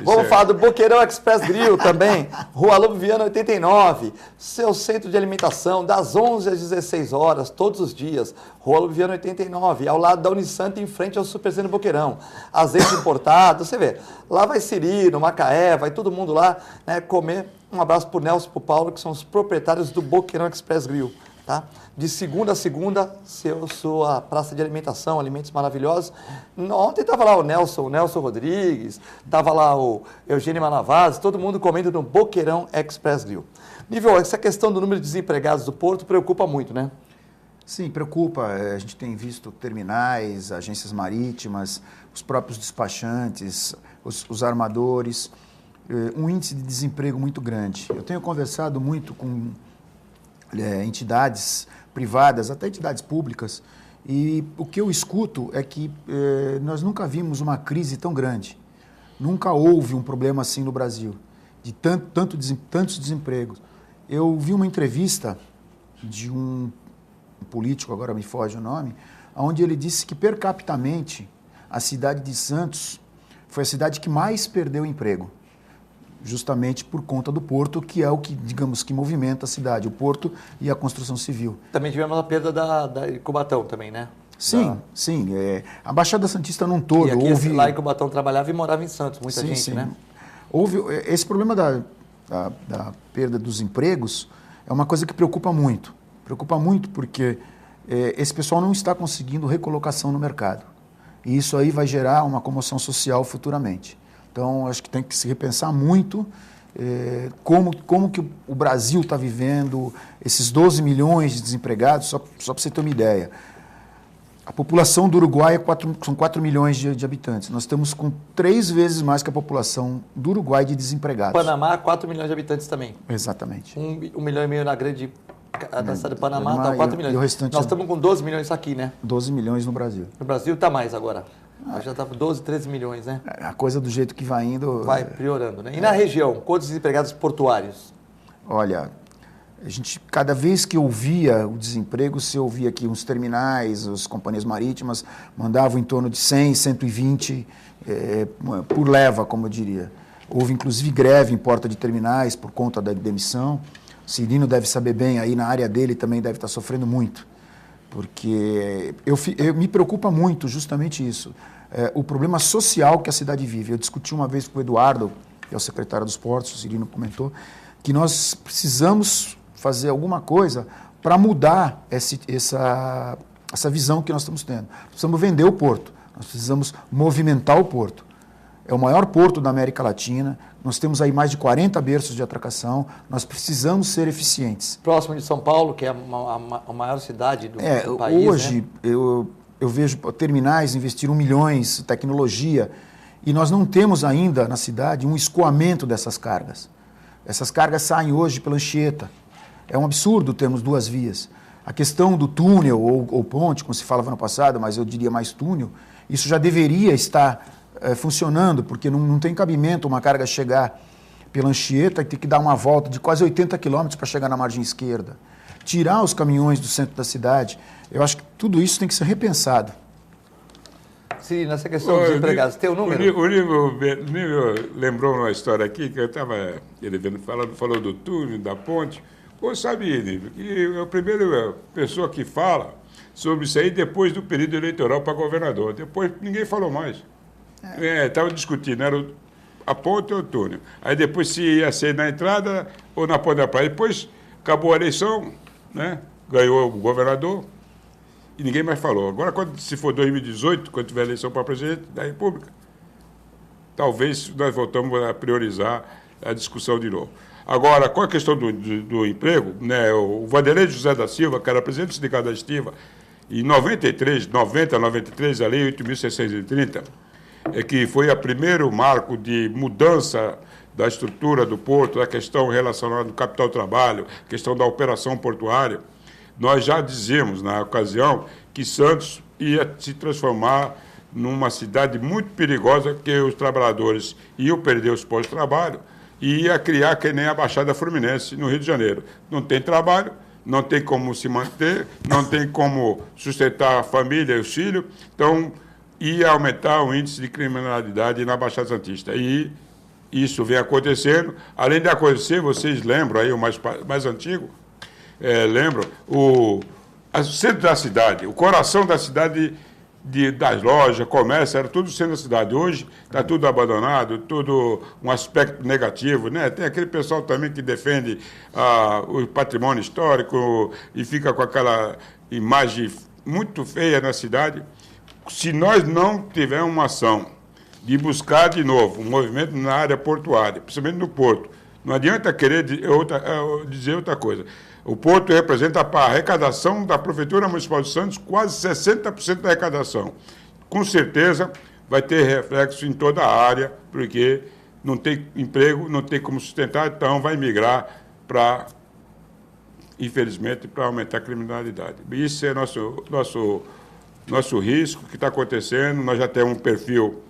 Vamos falar do Boqueirão Express Grill também, Rua Lobo Viana 89, seu centro de alimentação, das 11 às 16 horas, todos os dias, Rua Lobo Viana 89, ao lado da Unisanta, em frente ao Supercentro Boqueirão. Azeite importado, você vê, lá vai Cirino, Macaé, vai todo mundo lá, né, comer. Um abraço para o Nelson e para o Paulo, que são os proprietários do Boqueirão Express Grill. Tá? De segunda a segunda, sua praça de alimentação, alimentos maravilhosos. Ontem estava lá o Nelson Rodrigues, estava lá o Eugênio Malavaz, todo mundo comendo no Boqueirão Express Grill. Nível, essa questão do número de desempregados do Porto preocupa muito, né? Sim, preocupa. A gente tem visto terminais, agências marítimas, os próprios despachantes, os armadores, um índice de desemprego muito grande. Eu tenho conversado muito com entidades privadas, até entidades públicas, e o que eu escuto é que nós nunca vimos uma crise tão grande. Nunca houve um problema assim no Brasil, de tantos desempregos. Eu vi uma entrevista de um político, agora me foge o nome, onde ele disse que, per capitamente, a cidade de Santos foi a cidade que mais perdeu emprego. justamente por conta do porto, que é o que, digamos, que movimenta a cidade, o porto e a construção civil. Também tivemos a perda da Cubatão também, né? Sim, sim. A Baixada Santista num todo. E aqui, lá em Cubatão trabalhava e morava em Santos, muita gente, né? Houve esse problema da perda dos empregos, é uma coisa que preocupa muito. Preocupa muito porque esse pessoal não está conseguindo recolocação no mercado. E isso aí vai gerar uma comoção social futuramente. Então, acho que tem que se repensar muito como que o Brasil está vivendo esses 12 milhões de desempregados, só para você ter uma ideia. A população do Uruguai são 4 milhões de habitantes. Nós estamos com 3 vezes mais que a população do Uruguai de desempregados. Panamá, 4 milhões de habitantes também. Exatamente. 1,5 milhão na grande da cidade de Panamá, tá 4 milhões. E o restante Nós estamos com 12 milhões aqui, né? 12 milhões no Brasil. No Brasil está mais agora. Já está com 12, 13 milhões, né? A coisa do jeito que vai indo... Vai piorando, né? E na região, quantos desempregados portuários? Olha, a gente, cada vez que ouvia o desemprego, você ouvia que os terminais, as companhias marítimas mandavam em torno de 100, 120 por leva, como eu diria. Houve, inclusive, greve em porta de terminais por conta da demissão. O Cirino deve saber bem, aí na área dele também deve estar sofrendo muito. Porque me preocupa muito justamente isso. O problema social que a cidade vive. Eu discuti uma vez com o Eduardo, que é o secretário dos Portos, o Cirino comentou, que nós precisamos fazer alguma coisa para mudar essa visão que nós estamos tendo. Precisamos vender o porto, nós precisamos movimentar o porto. É o maior porto da América Latina, nós temos aí mais de 40 berços de atracação, nós precisamos ser eficientes. Próximo de São Paulo, que é a maior cidade do país. Hoje, né? eu vejo terminais investiram milhões em tecnologia e nós não temos ainda na cidade um escoamento dessas cargas. Essas cargas saem hoje pela Anchieta. É um absurdo termos 2 vias. A questão do túnel ou ponte, como se falava no passado, mas eu diria mais túnel, isso já deveria estar funcionando, porque não tem cabimento uma carga chegar pela Anchieta e ter que dar uma volta de quase 80 quilômetros para chegar na margem esquerda. Tirar os caminhões do centro da cidade, eu acho que tudo isso tem que ser repensado. Sim, nessa questão dos empregados, tem o número? O Nível lembrou uma história aqui, que eu estava falou do túnel, da ponte. Pô, sabe, Nível, que a primeira pessoa que fala sobre isso aí depois do período eleitoral para governador. Depois ninguém falou mais. Estava discutindo, era a ponte ou o túnel. Aí depois se ia ser na entrada ou na ponta da praia. Depois acabou a eleição, né? Ganhou o governador e ninguém mais falou. Agora, se for 2018, quando tiver eleição para presidente da República, talvez nós voltamos a priorizar a discussão de novo. Agora, com a questão do emprego, né, o Vanderlei José da Silva, que era presidente do Sindicato da Estiva, em 93, a Lei 8.630, que foi o primeiro marco de mudança da estrutura do porto, da questão relacionada ao capital-trabalho, questão da operação portuária, nós já dizíamos, na ocasião, que Santos ia se transformar numa cidade muito perigosa, que os trabalhadores iam perder os postos de trabalho e ia criar que nem a Baixada Fluminense, no Rio de Janeiro. Não tem trabalho, não tem como se manter, não tem como sustentar a família e os filhos, então ia aumentar o índice de criminalidade na Baixada Santista. E isso vem acontecendo. Além de acontecer, vocês lembram, aí o mais antigo, lembram, o centro da cidade, o coração da cidade, das lojas, comércio, era tudo centro da cidade. Hoje está tudo abandonado, tudo um aspecto negativo, né? Tem aquele pessoal também que defende o patrimônio histórico e fica com aquela imagem muito feia na cidade. Se nós não tivermos uma ação de buscar de novo um movimento na área portuária, principalmente no porto, não adianta querer dizer outra coisa. O porto representa a arrecadação da Prefeitura Municipal de Santos, quase 60% da arrecadação. Com certeza vai ter reflexo em toda a área, porque não tem emprego, não tem como sustentar, então vai migrar para, infelizmente, para aumentar a criminalidade. Isso é nosso risco que está acontecendo. Nós já temos um perfil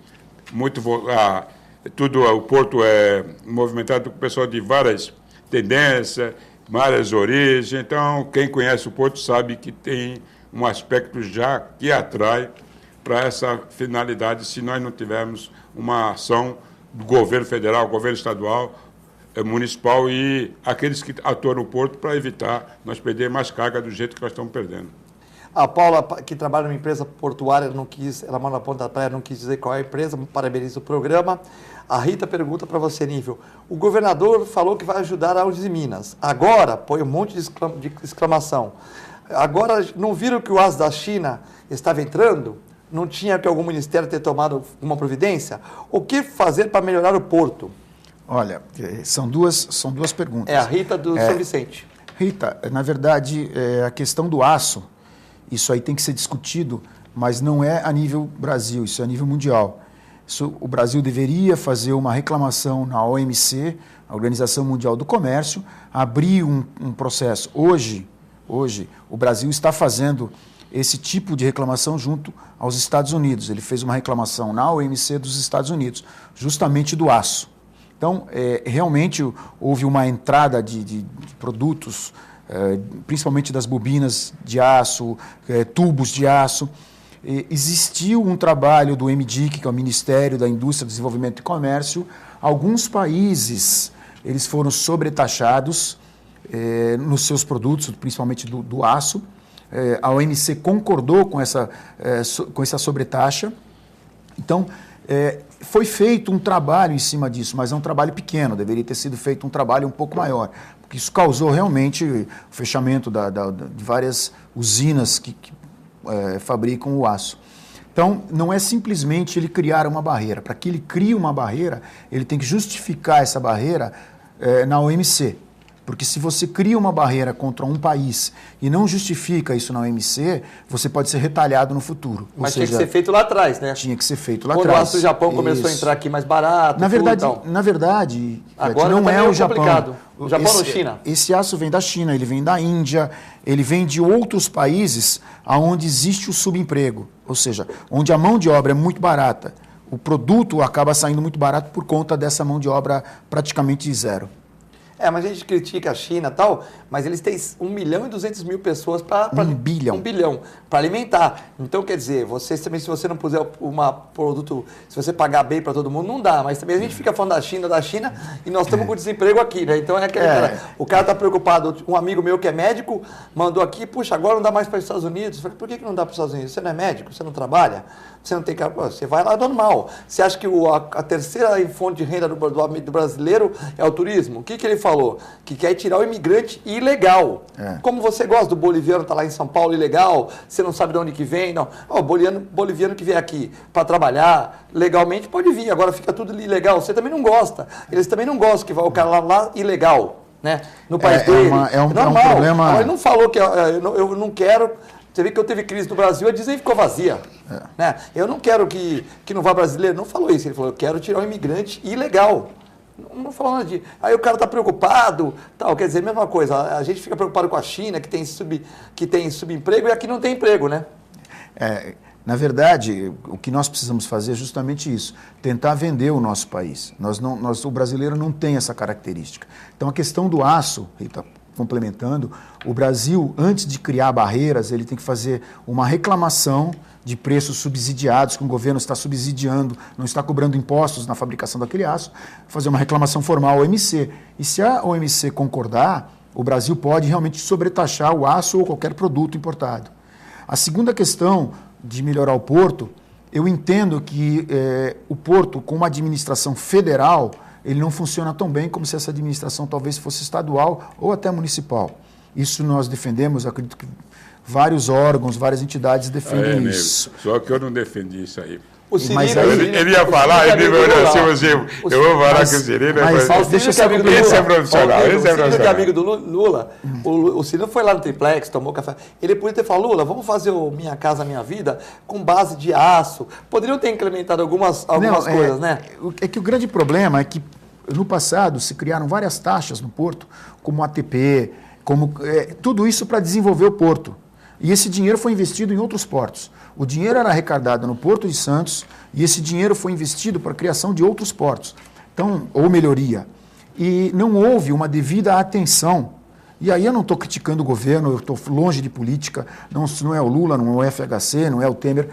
muito... o porto é movimentado com pessoal de várias tendências, várias origens. Então, quem conhece o porto sabe que tem um aspecto já que atrai para essa finalidade, se nós não tivermos uma ação do governo federal, governo estadual, municipal e aqueles que atuam no porto para evitar nós perder mais carga do jeito que nós estamos perdendo. A Paula, que trabalha numa empresa portuária, ela mora na Ponta da Praia, não quis dizer qual é a empresa, parabeniza o programa. A Rita pergunta para você, Nível, o governador falou que vai ajudar a Uzi Minas. Agora, põe um monte de exclamação. Agora, não viram que o aço da China estava entrando? Não tinha que algum ministério ter tomado uma providência? O que fazer para melhorar o porto? Olha, são duas perguntas. É a Rita do São Vicente. Rita, na verdade, a questão do aço, isso aí tem que ser discutido, mas não é a nível Brasil, isso é a nível mundial. O Brasil deveria fazer uma reclamação na OMC, a Organização Mundial do Comércio, abrir um processo. Hoje, o Brasil está fazendo esse tipo de reclamação junto aos Estados Unidos. Ele fez uma reclamação na OMC dos Estados Unidos, justamente do aço. Então, realmente houve uma entrada de produtos, principalmente das bobinas de aço, tubos de aço. Existiu um trabalho do MDIC, que é o Ministério da Indústria, Desenvolvimento e Comércio. Alguns países eles foram sobretaxados nos seus produtos, principalmente do aço. A OMC concordou com essa sobretaxa. Então, foi feito um trabalho em cima disso, mas é um trabalho pequeno, deveria ter sido feito um trabalho um pouco maior, porque isso causou realmente o fechamento de várias usinas que fabricam o aço. Então, não é simplesmente ele criar uma barreira. Para que ele crie uma barreira, ele tem que justificar essa barreira na OMC. Porque se você cria uma barreira contra um país e não justifica isso na OMC, você pode ser retalhado no futuro. Mas tinha que ser feito lá atrás, né? Tinha que ser feito lá atrás. Quando o aço do Japão começou a entrar aqui mais barato, na verdade, agora não é o Japão. Complicado. O Japão ou China? Esse aço vem da China, ele vem da Índia, ele vem de outros países onde existe o subemprego, ou seja, onde a mão de obra é muito barata. O produto acaba saindo muito barato por conta dessa mão de obra praticamente zero. Mas a gente critica a China e tal, mas eles têm 1.200.000 pessoas para... 1 bilhão. 1 bilhão para alimentar. Então, quer dizer, vocês também, se você não puser produto, se você pagar bem para todo mundo, não dá. Mas também a gente fica falando da China, e nós estamos com desemprego aqui, né? Então, o cara está preocupado. Um amigo meu que é médico mandou aqui, puxa, agora não dá mais para os Estados Unidos. Eu falei, por que não dá para os Estados Unidos? Você não é médico? Você não trabalha? Você não tem... Você vai lá normal. Você acha que a terceira fonte de renda do brasileiro é o turismo? O que ele falou? Que quer tirar o imigrante ilegal. Como você gosta do boliviano, está lá em São Paulo, ilegal, você não sabe de onde que vem, não. O boliviano que vem aqui para trabalhar legalmente pode vir, agora fica tudo ilegal. Você também não gosta. Eles também não gostam que vai o cara lá ilegal, né? No país dele. É um problema... Ele não falou que eu não quero... Você vê que eu teve crise no Brasil, a Disney ficou vazia. Né? Eu não quero que não vá brasileiro. Não falou isso. Ele falou, eu quero tirar o imigrante ilegal. Não falou nada de... Aí o cara está preocupado, tal. Quer dizer, mesma coisa. A gente fica preocupado com a China, que tem subemprego, e aqui não tem emprego, né? Na verdade, o que nós precisamos fazer é justamente isso, tentar vender o nosso país. O brasileiro não tem essa característica. Então, a questão do aço, Rita, complementando, o Brasil, antes de criar barreiras, ele tem que fazer uma reclamação de preços subsidiados, que o governo está subsidiando, não está cobrando impostos na fabricação daquele aço, fazer uma reclamação formal à OMC. E se a OMC concordar, o Brasil pode realmente sobretaxar o aço ou qualquer produto importado. A segunda questão de melhorar o porto, eu entendo que o porto, com uma administração federal, ele não funciona tão bem como se essa administração talvez fosse estadual ou até municipal. Isso nós defendemos, acredito que vários órgãos, várias entidades defendem isso. Só que eu não defendi isso aí. Ele ia falar, ele falou assim, eu vou falar com o Cirino. Deixa eu ser amigo do Lula. Esse é profissional. O Cirino, que é amigo do Lula, o Cirino foi lá no Triplex, tomou café. Ele podia ter falado, Lula, vamos fazer o Minha Casa Minha Vida com base de aço. Poderiam ter implementado algumas coisas, né? É que o grande problema é que no passado se criaram várias taxas no porto, como o ATP, tudo isso para desenvolver o porto. E esse dinheiro foi investido em outros portos. O dinheiro era arrecadado no Porto de Santos e esse dinheiro foi investido para a criação de outros portos, então, ou melhoria. E não houve uma devida atenção. E aí eu não estou criticando o governo, eu estou longe de política, não é o Lula, não é o FHC, não é o Temer,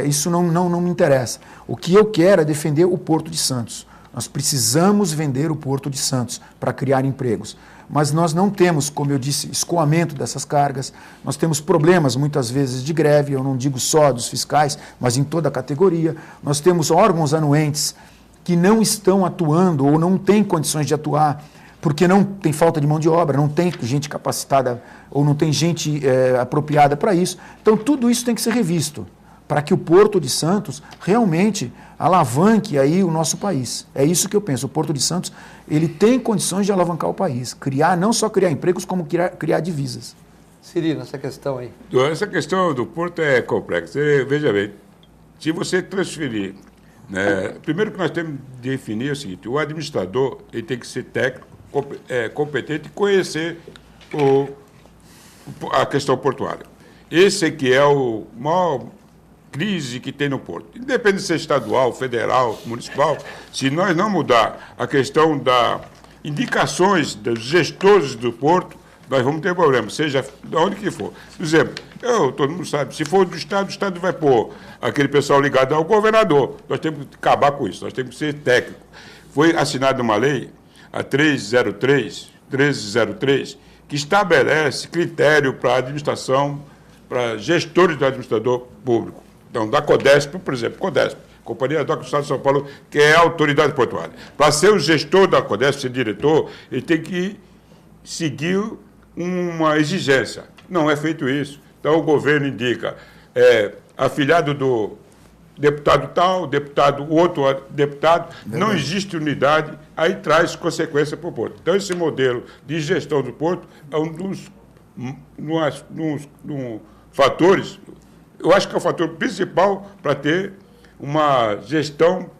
isso não me interessa. O que eu quero é defender o Porto de Santos. Nós precisamos vender o Porto de Santos para criar empregos. Mas nós não temos, como eu disse, escoamento dessas cargas, nós temos problemas muitas vezes de greve, eu não digo só dos fiscais, mas em toda a categoria. Nós temos órgãos anuentes que não estão atuando ou não têm condições de atuar porque não tem falta de mão de obra, não tem gente capacitada ou não tem gente apropriada para isso. Então tudo isso tem que ser revisto para que o Porto de Santos realmente alavanque aí o nosso país. É isso que eu penso. O Porto de Santos, ele tem condições de alavancar o país. Não só criar empregos, como criar divisas. Cirino, essa questão aí. Essa questão do Porto é complexa. Veja bem, se você transferir... primeiro que nós temos que definir é o seguinte, o administrador ele tem que ser técnico, competente e conhecer a questão portuária. Esse aqui é o maior crise que tem no Porto. Independente de ser estadual, federal, municipal, se nós não mudar a questão das indicações dos gestores do Porto, nós vamos ter problema, seja de onde que for. Por exemplo, todo mundo sabe, se for do Estado, o Estado vai pôr aquele pessoal ligado ao governador. Nós temos que acabar com isso, nós temos que ser técnicos. Foi assinada uma lei, a 1303, que estabelece critério para a administração, para gestores do administrador público. Então, da CODESP, por exemplo, Companhia Doca do Estado de São Paulo, que é a autoridade portuária. Para ser o gestor da CODESP, ser diretor, ele tem que seguir uma exigência. Não é feito isso. Então, o governo indica afilhado do deputado tal, o outro deputado, não existe unidade, aí traz consequência para o Porto. Então, esse modelo de gestão do Porto é um dos fatores, eu acho que é o fator principal para ter uma gestão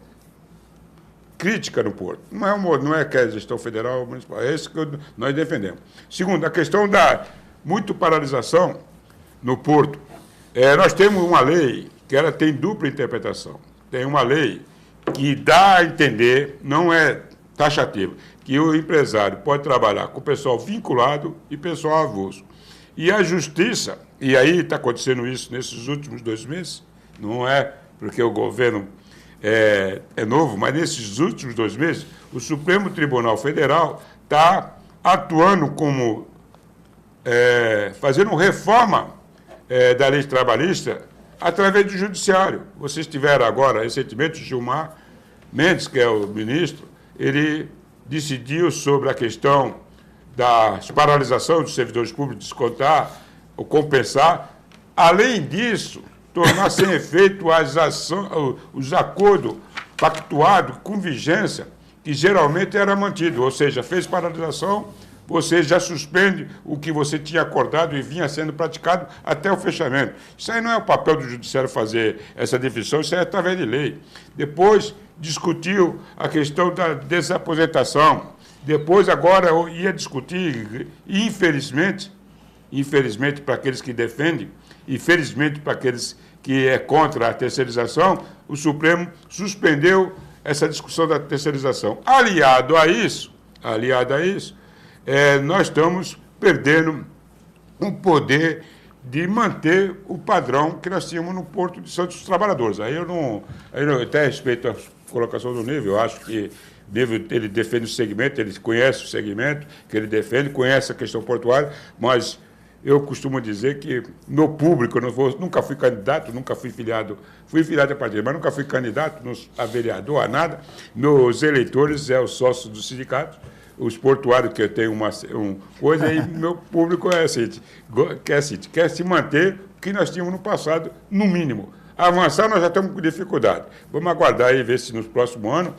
crítica no Porto. Não é que é gestão federal ou municipal, é isso que nós defendemos. Segundo, a questão da muito paralisação no Porto. Nós temos uma lei que ela tem dupla interpretação. Tem uma lei que dá a entender, não é taxativa, que o empresário pode trabalhar com pessoal vinculado e pessoal avulso. E a Justiça, e aí está acontecendo isso nesses últimos 2 meses, não é porque o governo é novo, mas nesses últimos 2 meses, o Supremo Tribunal Federal está atuando como, fazendo reforma da lei trabalhista através do judiciário. Vocês tiveram agora, recentemente, o Gilmar Mendes, que é o ministro, ele decidiu sobre a questão da paralisação dos servidores públicos, descontar ou compensar. Além disso, tornar sem efeito os acordos pactuados com vigência, que geralmente era mantido, ou seja, fez paralisação, você já suspende o que você tinha acordado e vinha sendo praticado até o fechamento. Isso aí não é o papel do judiciário fazer essa definição, isso é através de lei. Depois discutiu a questão da desaposentação. Depois, agora, ia discutir, infelizmente para aqueles que defendem, infelizmente para aqueles que é contra a terceirização, o Supremo suspendeu essa discussão da terceirização. Aliado a isso, nós estamos perdendo um poder de manter o padrão que nós tínhamos no Porto de Santos dos Trabalhadores. Aí eu até respeito a colocação do Nível, eu acho que ele defende o segmento, ele conhece o segmento que ele defende, conhece a questão portuária, mas eu costumo dizer que no público, nunca fui candidato, nunca fui filiado a partido, mas nunca fui candidato a vereador, a nada. Meus eleitores é o sócio do sindicato, os portuários, que eu tenho uma coisa, e meu público quer se manter o que nós tínhamos no passado, no mínimo. Avançar, nós já estamos com dificuldade. Vamos aguardar e ver se nos próximos anos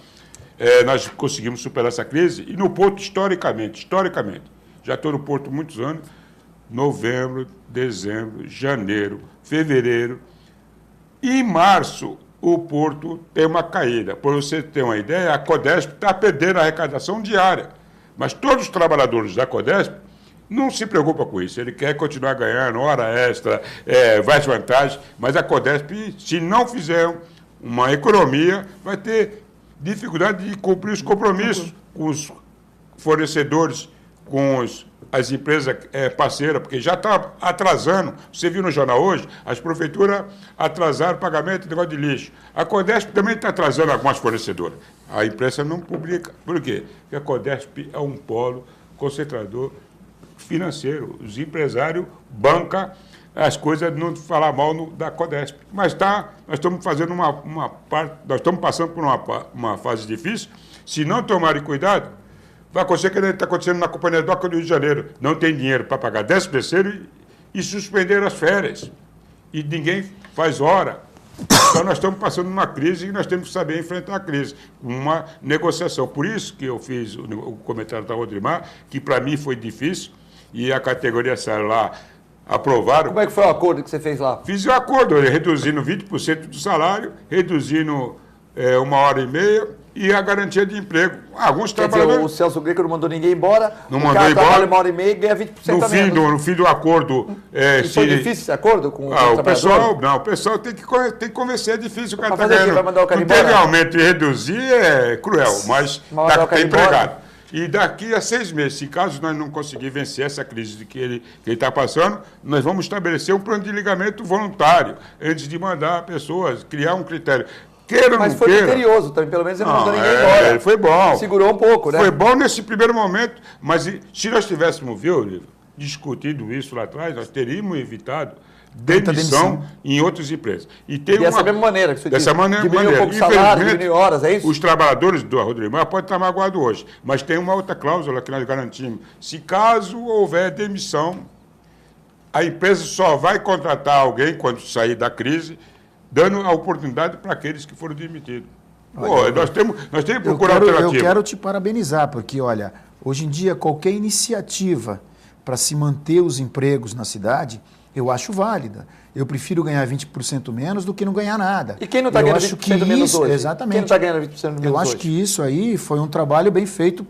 nós conseguimos superar essa crise. E no Porto, historicamente, já estou no Porto há muitos anos, novembro, dezembro, janeiro, fevereiro, e em março o Porto tem uma caída. Para você ter uma ideia, a CODESP está perdendo a arrecadação diária, mas todos os trabalhadores da CODESP não se preocupam com isso, ele quer continuar ganhando hora extra, várias vantagens, mas a CODESP, se não fizer uma economia, vai ter dificuldade de cumprir os compromissos com os fornecedores, com as empresas parceiras, porque já está atrasando. Você viu no jornal hoje, as prefeituras atrasaram o pagamento do negócio de lixo. A Codesp também está atrasando algumas fornecedoras. A imprensa não publica. Por quê? Porque a Codesp é um polo concentrador financeiro. Os empresários bancam as coisas, não falar mal da Codesp. Mas nós estamos fazendo uma parte, nós estamos passando por uma fase difícil. Se não tomarem cuidado, vai acontecer que está acontecendo na Companhia Doca do Rio de Janeiro. Não tem dinheiro para pagar 10% e suspender as férias. E ninguém faz hora. Então, nós estamos passando uma crise e nós temos que saber enfrentar a crise. Uma negociação. Por isso que eu fiz o comentário da Rodrimar, que para mim foi difícil, e a categoria saiu lá, aprovaram. Como é que foi o acordo que você fez lá? Fiz o acordo, reduzindo 20% do salário, reduzindo 1h30 e a garantia de emprego. Alguns trabalhadores... o Celso Greco não mandou ninguém embora, não mandou embora. Trabalha 1h30 e ganha 20% a menos. No fim do acordo... foi difícil esse acordo com o pessoal? Não, o pessoal tem que convencer, é difícil. O cara está ganhando. Vai mandar o cara não embora? Teve aumento e reduzir é cruel, mas está empregado. E daqui a 6 meses, se caso nós não conseguir vencer essa crise que ele está passando, nós vamos estabelecer um plano de ligamento voluntário, antes de mandar pessoas, criar um critério. Mas foi criterioso também, pelo menos ele não mandou ninguém embora. Foi bom. Segurou um pouco, né? Foi bom nesse primeiro momento, mas se nós tivéssemos, discutido isso lá atrás, nós teríamos evitado demissão em outras empresas. E tem dessa mesma maneira que você disse. Dessa maneira. Diminuiu um pouco o salário, diminuiu horas, é isso? Os trabalhadores do Rodrimar podem estar magoados hoje, mas tem uma outra cláusula que nós garantimos. Se caso houver demissão, a empresa só vai contratar alguém quando sair da crise, dando a oportunidade para aqueles que foram demitidos. Nós temos que procurar alternativa. Eu quero te parabenizar, porque, olha, hoje em dia, qualquer iniciativa para se manter os empregos na cidade, eu acho válida. Eu prefiro ganhar 20% menos do que não ganhar nada. E quem não está ganhando 20% menos hoje? Exatamente. Quem não está ganhando 20% menos hoje? Eu acho que isso aí foi um trabalho bem feito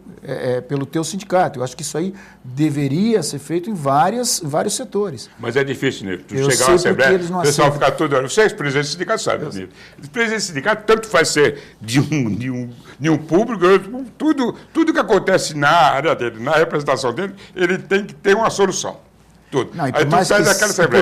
pelo teu sindicato. Eu acho que isso aí deveria ser feito em vários setores. Mas é difícil, né? Tu chegar na Assembleia, o pessoal ficar todo... Você é presidente do sindicato, sabe, Nilton? O presidente do sindicato tanto faz ser de um público, tudo que acontece na área dele, na representação dele, ele tem que ter uma solução. Tudo. Não, e por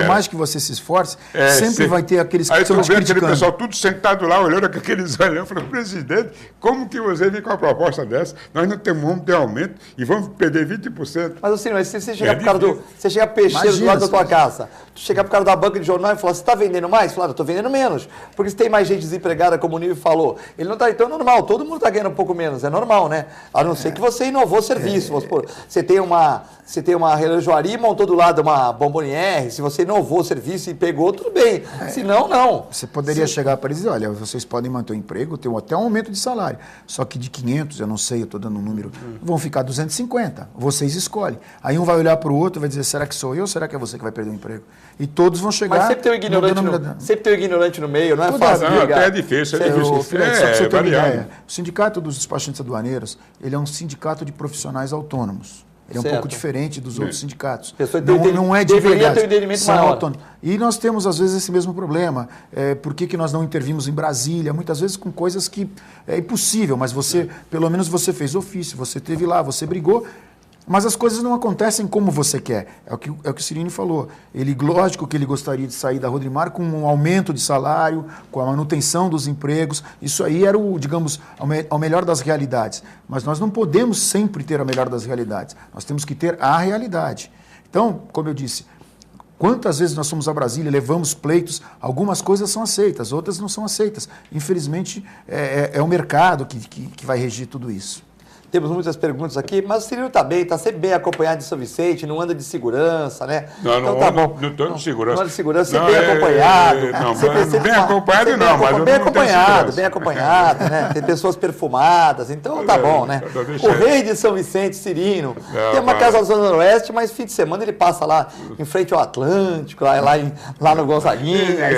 mais que você se esforce, sempre vai ter aqueles que estão te criticando. Aí tu vê aquele pessoal tudo sentado lá, olhando com aqueles olhando, falando, presidente, como que você vem com uma proposta dessa? Nós não vamos ter aumento e vamos perder 20%. Mas assim, se você chegar pro cara você chegar peixeiro do lado da tua casa, tu chegar pro cara da banca de jornal e falar, você está vendendo mais? Falar, eu estou vendendo menos. Porque se tem mais gente desempregada, como o Nível falou, ele não está, então é normal, todo mundo está ganhando um pouco menos, é normal, né? A não ser que você inovou o serviço, vamos supor, você tem uma relojoaria e montou do lado uma bomboniere, se você inovou o serviço e pegou, tudo bem. Se não, não. Você poderia chegar para eles e dizer, olha, vocês podem manter o emprego, tem até um aumento de salário. Só que de 500, eu não sei, eu estou dando um número, vão ficar 250. Vocês escolhem. Aí um vai olhar para o outro e vai dizer, será que sou eu ou será que é você que vai perder o emprego? E todos vão chegar... Mas sempre tem um ignorante no meio, não é fácil. Não, até é difícil, só que você tem uma ideia. O Sindicato dos Despachantes Aduaneiros, ele é um sindicato de profissionais autônomos. Ele é um pouco diferente dos outros sindicatos. Não é de deveria ter um entendimento maior. E nós temos, às vezes, esse mesmo problema. Por que nós não intervimos em Brasília? Muitas vezes com coisas que é impossível, mas pelo menos você fez ofício, você esteve lá, você brigou. Mas as coisas não acontecem como você quer. É o que o Cirino falou. Lógico que ele gostaria de sair da Rodrimar com um aumento de salário, com a manutenção dos empregos. Isso aí era o melhor das realidades. Mas nós não podemos sempre ter a melhor das realidades. Nós temos que ter a realidade. Então, como eu disse, quantas vezes nós fomos a Brasília, levamos pleitos, algumas coisas são aceitas, outras não são aceitas. Infelizmente, é o mercado que vai regir tudo isso. Temos muitas perguntas aqui, mas o Cirino está bem, está sempre bem acompanhado de São Vicente, não anda de segurança, né? Não, então, tá bom. Não estou de segurança. Não anda de segurança, sempre bem acompanhado. Bem acompanhado não, mas bem acompanhado, né? Tem pessoas perfumadas, então tá bom, né? O rei de São Vicente, Cirino, tem uma casa na Zona Noroeste, mas fim de semana ele passa lá em frente ao Atlântico, lá no Gonzaguinha.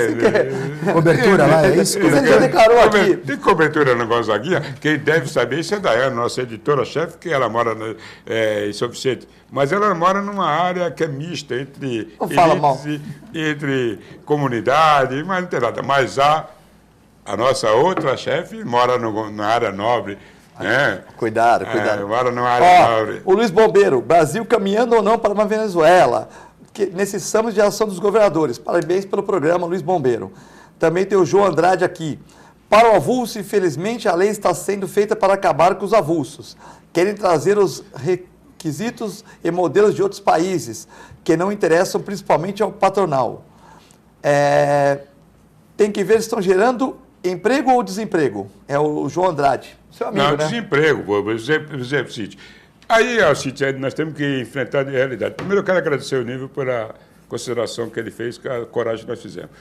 Cobertura lá, é isso? Você já declarou aqui. Tem cobertura no Gonzaguinha? Quem deve saber isso é a Daiane, nossa editora-chefe, que ela mora em São Vicente, mas ela mora numa área que é mista entre comunidade, mas não tem nada. Mas a nossa outra chefe mora na área nobre, Cuidado. Agora não há o Luiz Bombeiro, Brasil caminhando ou não para uma Venezuela, nesse Summit de Ação dos Governadores. Parabéns pelo programa, Luiz Bombeiro. Também tem o João Andrade aqui. Para o avulso, infelizmente, a lei está sendo feita para acabar com os avulsos. Querem trazer os requisitos e modelos de outros países, que não interessam principalmente ao patronal. Tem que ver se estão gerando emprego ou desemprego. É o João Andrade, seu amigo, né? Desemprego, por exemplo, Cid. Aí, Cid, nós temos que enfrentar a realidade. Primeiro, eu quero agradecer o Nível pela consideração que ele fez, com a coragem que nós fizemos.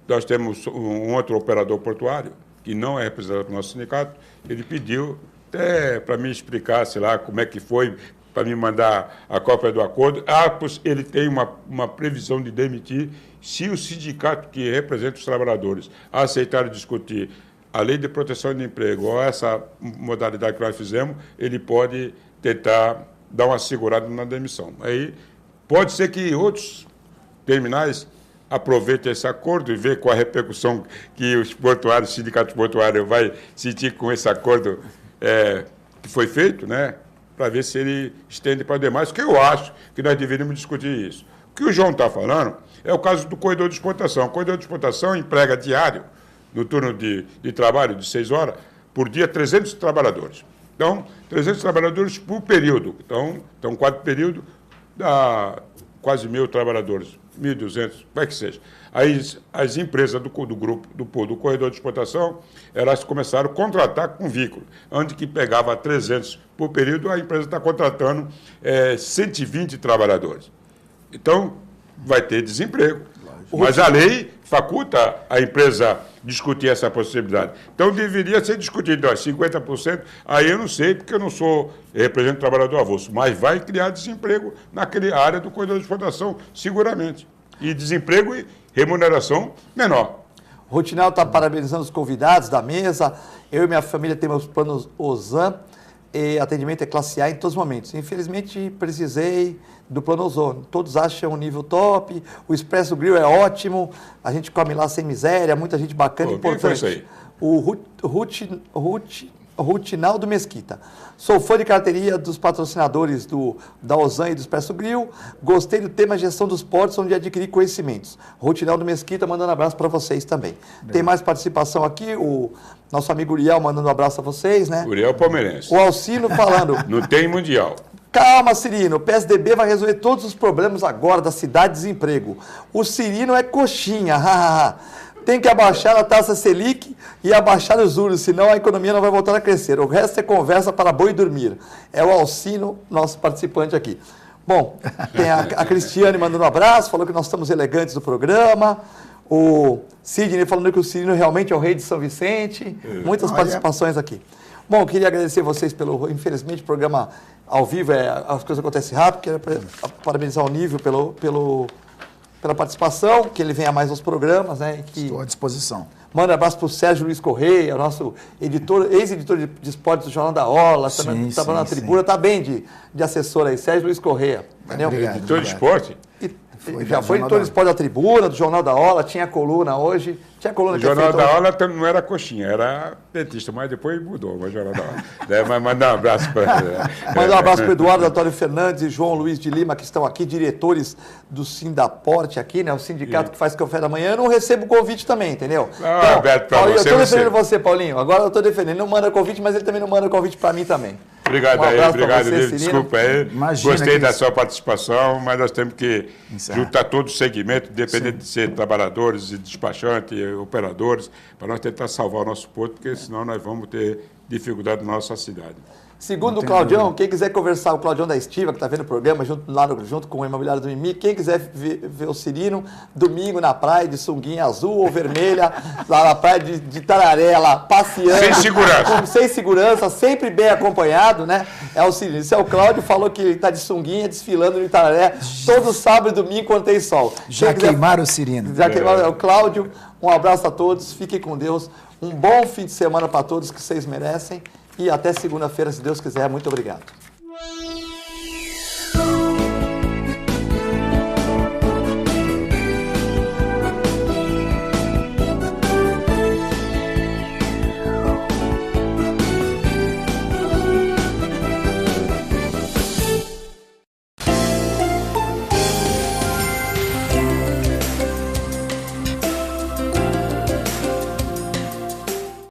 Nós temos um outro operador portuário, que não é representado pelo nosso sindicato, ele pediu até para me explicar, sei lá, como é que foi, para me mandar a cópia do acordo. Ele tem uma previsão de demitir se o sindicato que representa os trabalhadores aceitar discutir a lei de proteção de emprego ou essa modalidade que nós fizemos, ele pode tentar dar uma segurada na demissão. Aí pode ser que outros terminais aproveitem esse acordo e vejam qual a repercussão que os portuários, sindicatos portuários vai sentir com esse acordo que foi feito, né? Para ver se ele estende para demais, que eu acho que nós deveríamos discutir isso. O que o João está falando é o caso do corredor de exportação. O corredor de exportação emprega diário, no turno de trabalho de 6 horas, por dia, 300 trabalhadores. Então, 300 trabalhadores por período. Então 4 períodos, dá quase 1.000 trabalhadores, 1.200, vai que seja. Aí as empresas do grupo, do corredor de exportação, elas começaram a contratar com veículo. Onde que pegava 300 por período, a empresa está contratando 120 trabalhadores. Então, vai ter desemprego. Mas a lei faculta a empresa discutir essa possibilidade. Então, deveria ser discutido 50%. Aí eu não sei, porque eu não sou representante do trabalhador avulso, mas vai criar desemprego naquela área do corredor de exportação, seguramente. E desemprego e remuneração menor. O Rutinal está parabenizando os convidados da mesa. Eu e minha família temos planos Ozan e atendimento é classe A em todos os momentos. Infelizmente, precisei do plano Ozon. Todos acham um nível top, o Expresso Grill é ótimo, a gente come lá sem miséria, muita gente bacana e importante. Quem foi isso aí? O Rutinaldo Mesquita. Sou fã de carteiria dos patrocinadores da Ozan e do Expresso Grill. Gostei do tema gestão dos portos, onde adquiri conhecimentos. Rutinaldo Mesquita mandando um abraço para vocês também. Tem mais participação aqui, o nosso amigo Uriel mandando um abraço a vocês, né? Uriel Palmeirense. O Alcino falando. Não tem mundial. Calma, Cirino, o PSDB vai resolver todos os problemas agora da cidade de desemprego. O Cirino é coxinha, Tem que abaixar a taxa Selic e abaixar os juros, senão a economia não vai voltar a crescer. O resto é conversa para boi dormir. É o Alcino, nosso participante aqui. Bom, tem a Cristiane mandando um abraço, falou que nós estamos elegantes do programa. O Sidney falando que o Cirino realmente é o rei de São Vicente. Muitas participações aqui. Bom, eu queria agradecer vocês pelo, infelizmente, programa ao vivo, as coisas acontecem rápido. Quero parabenizar o Nível pela participação, que ele venha mais aos programas, né? Estou à disposição. Manda um abraço para o Sérgio Luiz Correia, nosso ex-editor de esportes do Jornal da Ola, também está na tribuna, está bem de assessor aí, Sérgio Luiz Correia. Obrigado, editor de esporte? Já foi editor de esporte da tribuna, do Jornal da Ola, tinha coluna hoje. Tinha coluna o Jornal da Ola não era coxinha, era petista, mas depois mudou o Jornal da Ola. Mas mandar um abraço para ele. Mandar um abraço para o Eduardo Antônio Fernandes e João Luiz de Lima, que estão aqui, diretores do Sindaporte aqui, né? O sindicato que faz café da manhã. Eu não recebo convite também, entendeu? Então, Alberto, para Paulinho, você. Eu estou defendendo você, Paulinho. Agora eu estou defendendo. Ele não manda convite, mas ele também não manda convite para mim também. Obrigado aí, obrigado, desculpa aí. Imagina, gostei da sua participação, mas nós temos que encerrar. Juntar todo o segmento, independente de ser trabalhadores, despachantes, operadores, para nós tentar salvar o nosso porto, porque senão nós vamos ter dificuldade na nossa cidade. Segundo o Claudião, quem quiser conversar, o Claudião da Estiva, que está vendo o programa, junto com o Imobiliário do Mimi, quem quiser ver o Cirino, domingo na praia de sunguinha azul ou vermelha, lá na praia de Tararé, lá passeando. Sem segurança. Sem segurança, sempre bem acompanhado, né? É o Cirino. Esse é o Cláudio, falou que está de sunguinha, desfilando no Itararé, todo sábado e domingo quando tem sol. Já queimaram o Cirino. Já queimaram. É o Cláudio, um abraço a todos, fiquem com Deus. Um bom fim de semana para todos que vocês merecem. E até segunda-feira, se Deus quiser. Muito obrigado.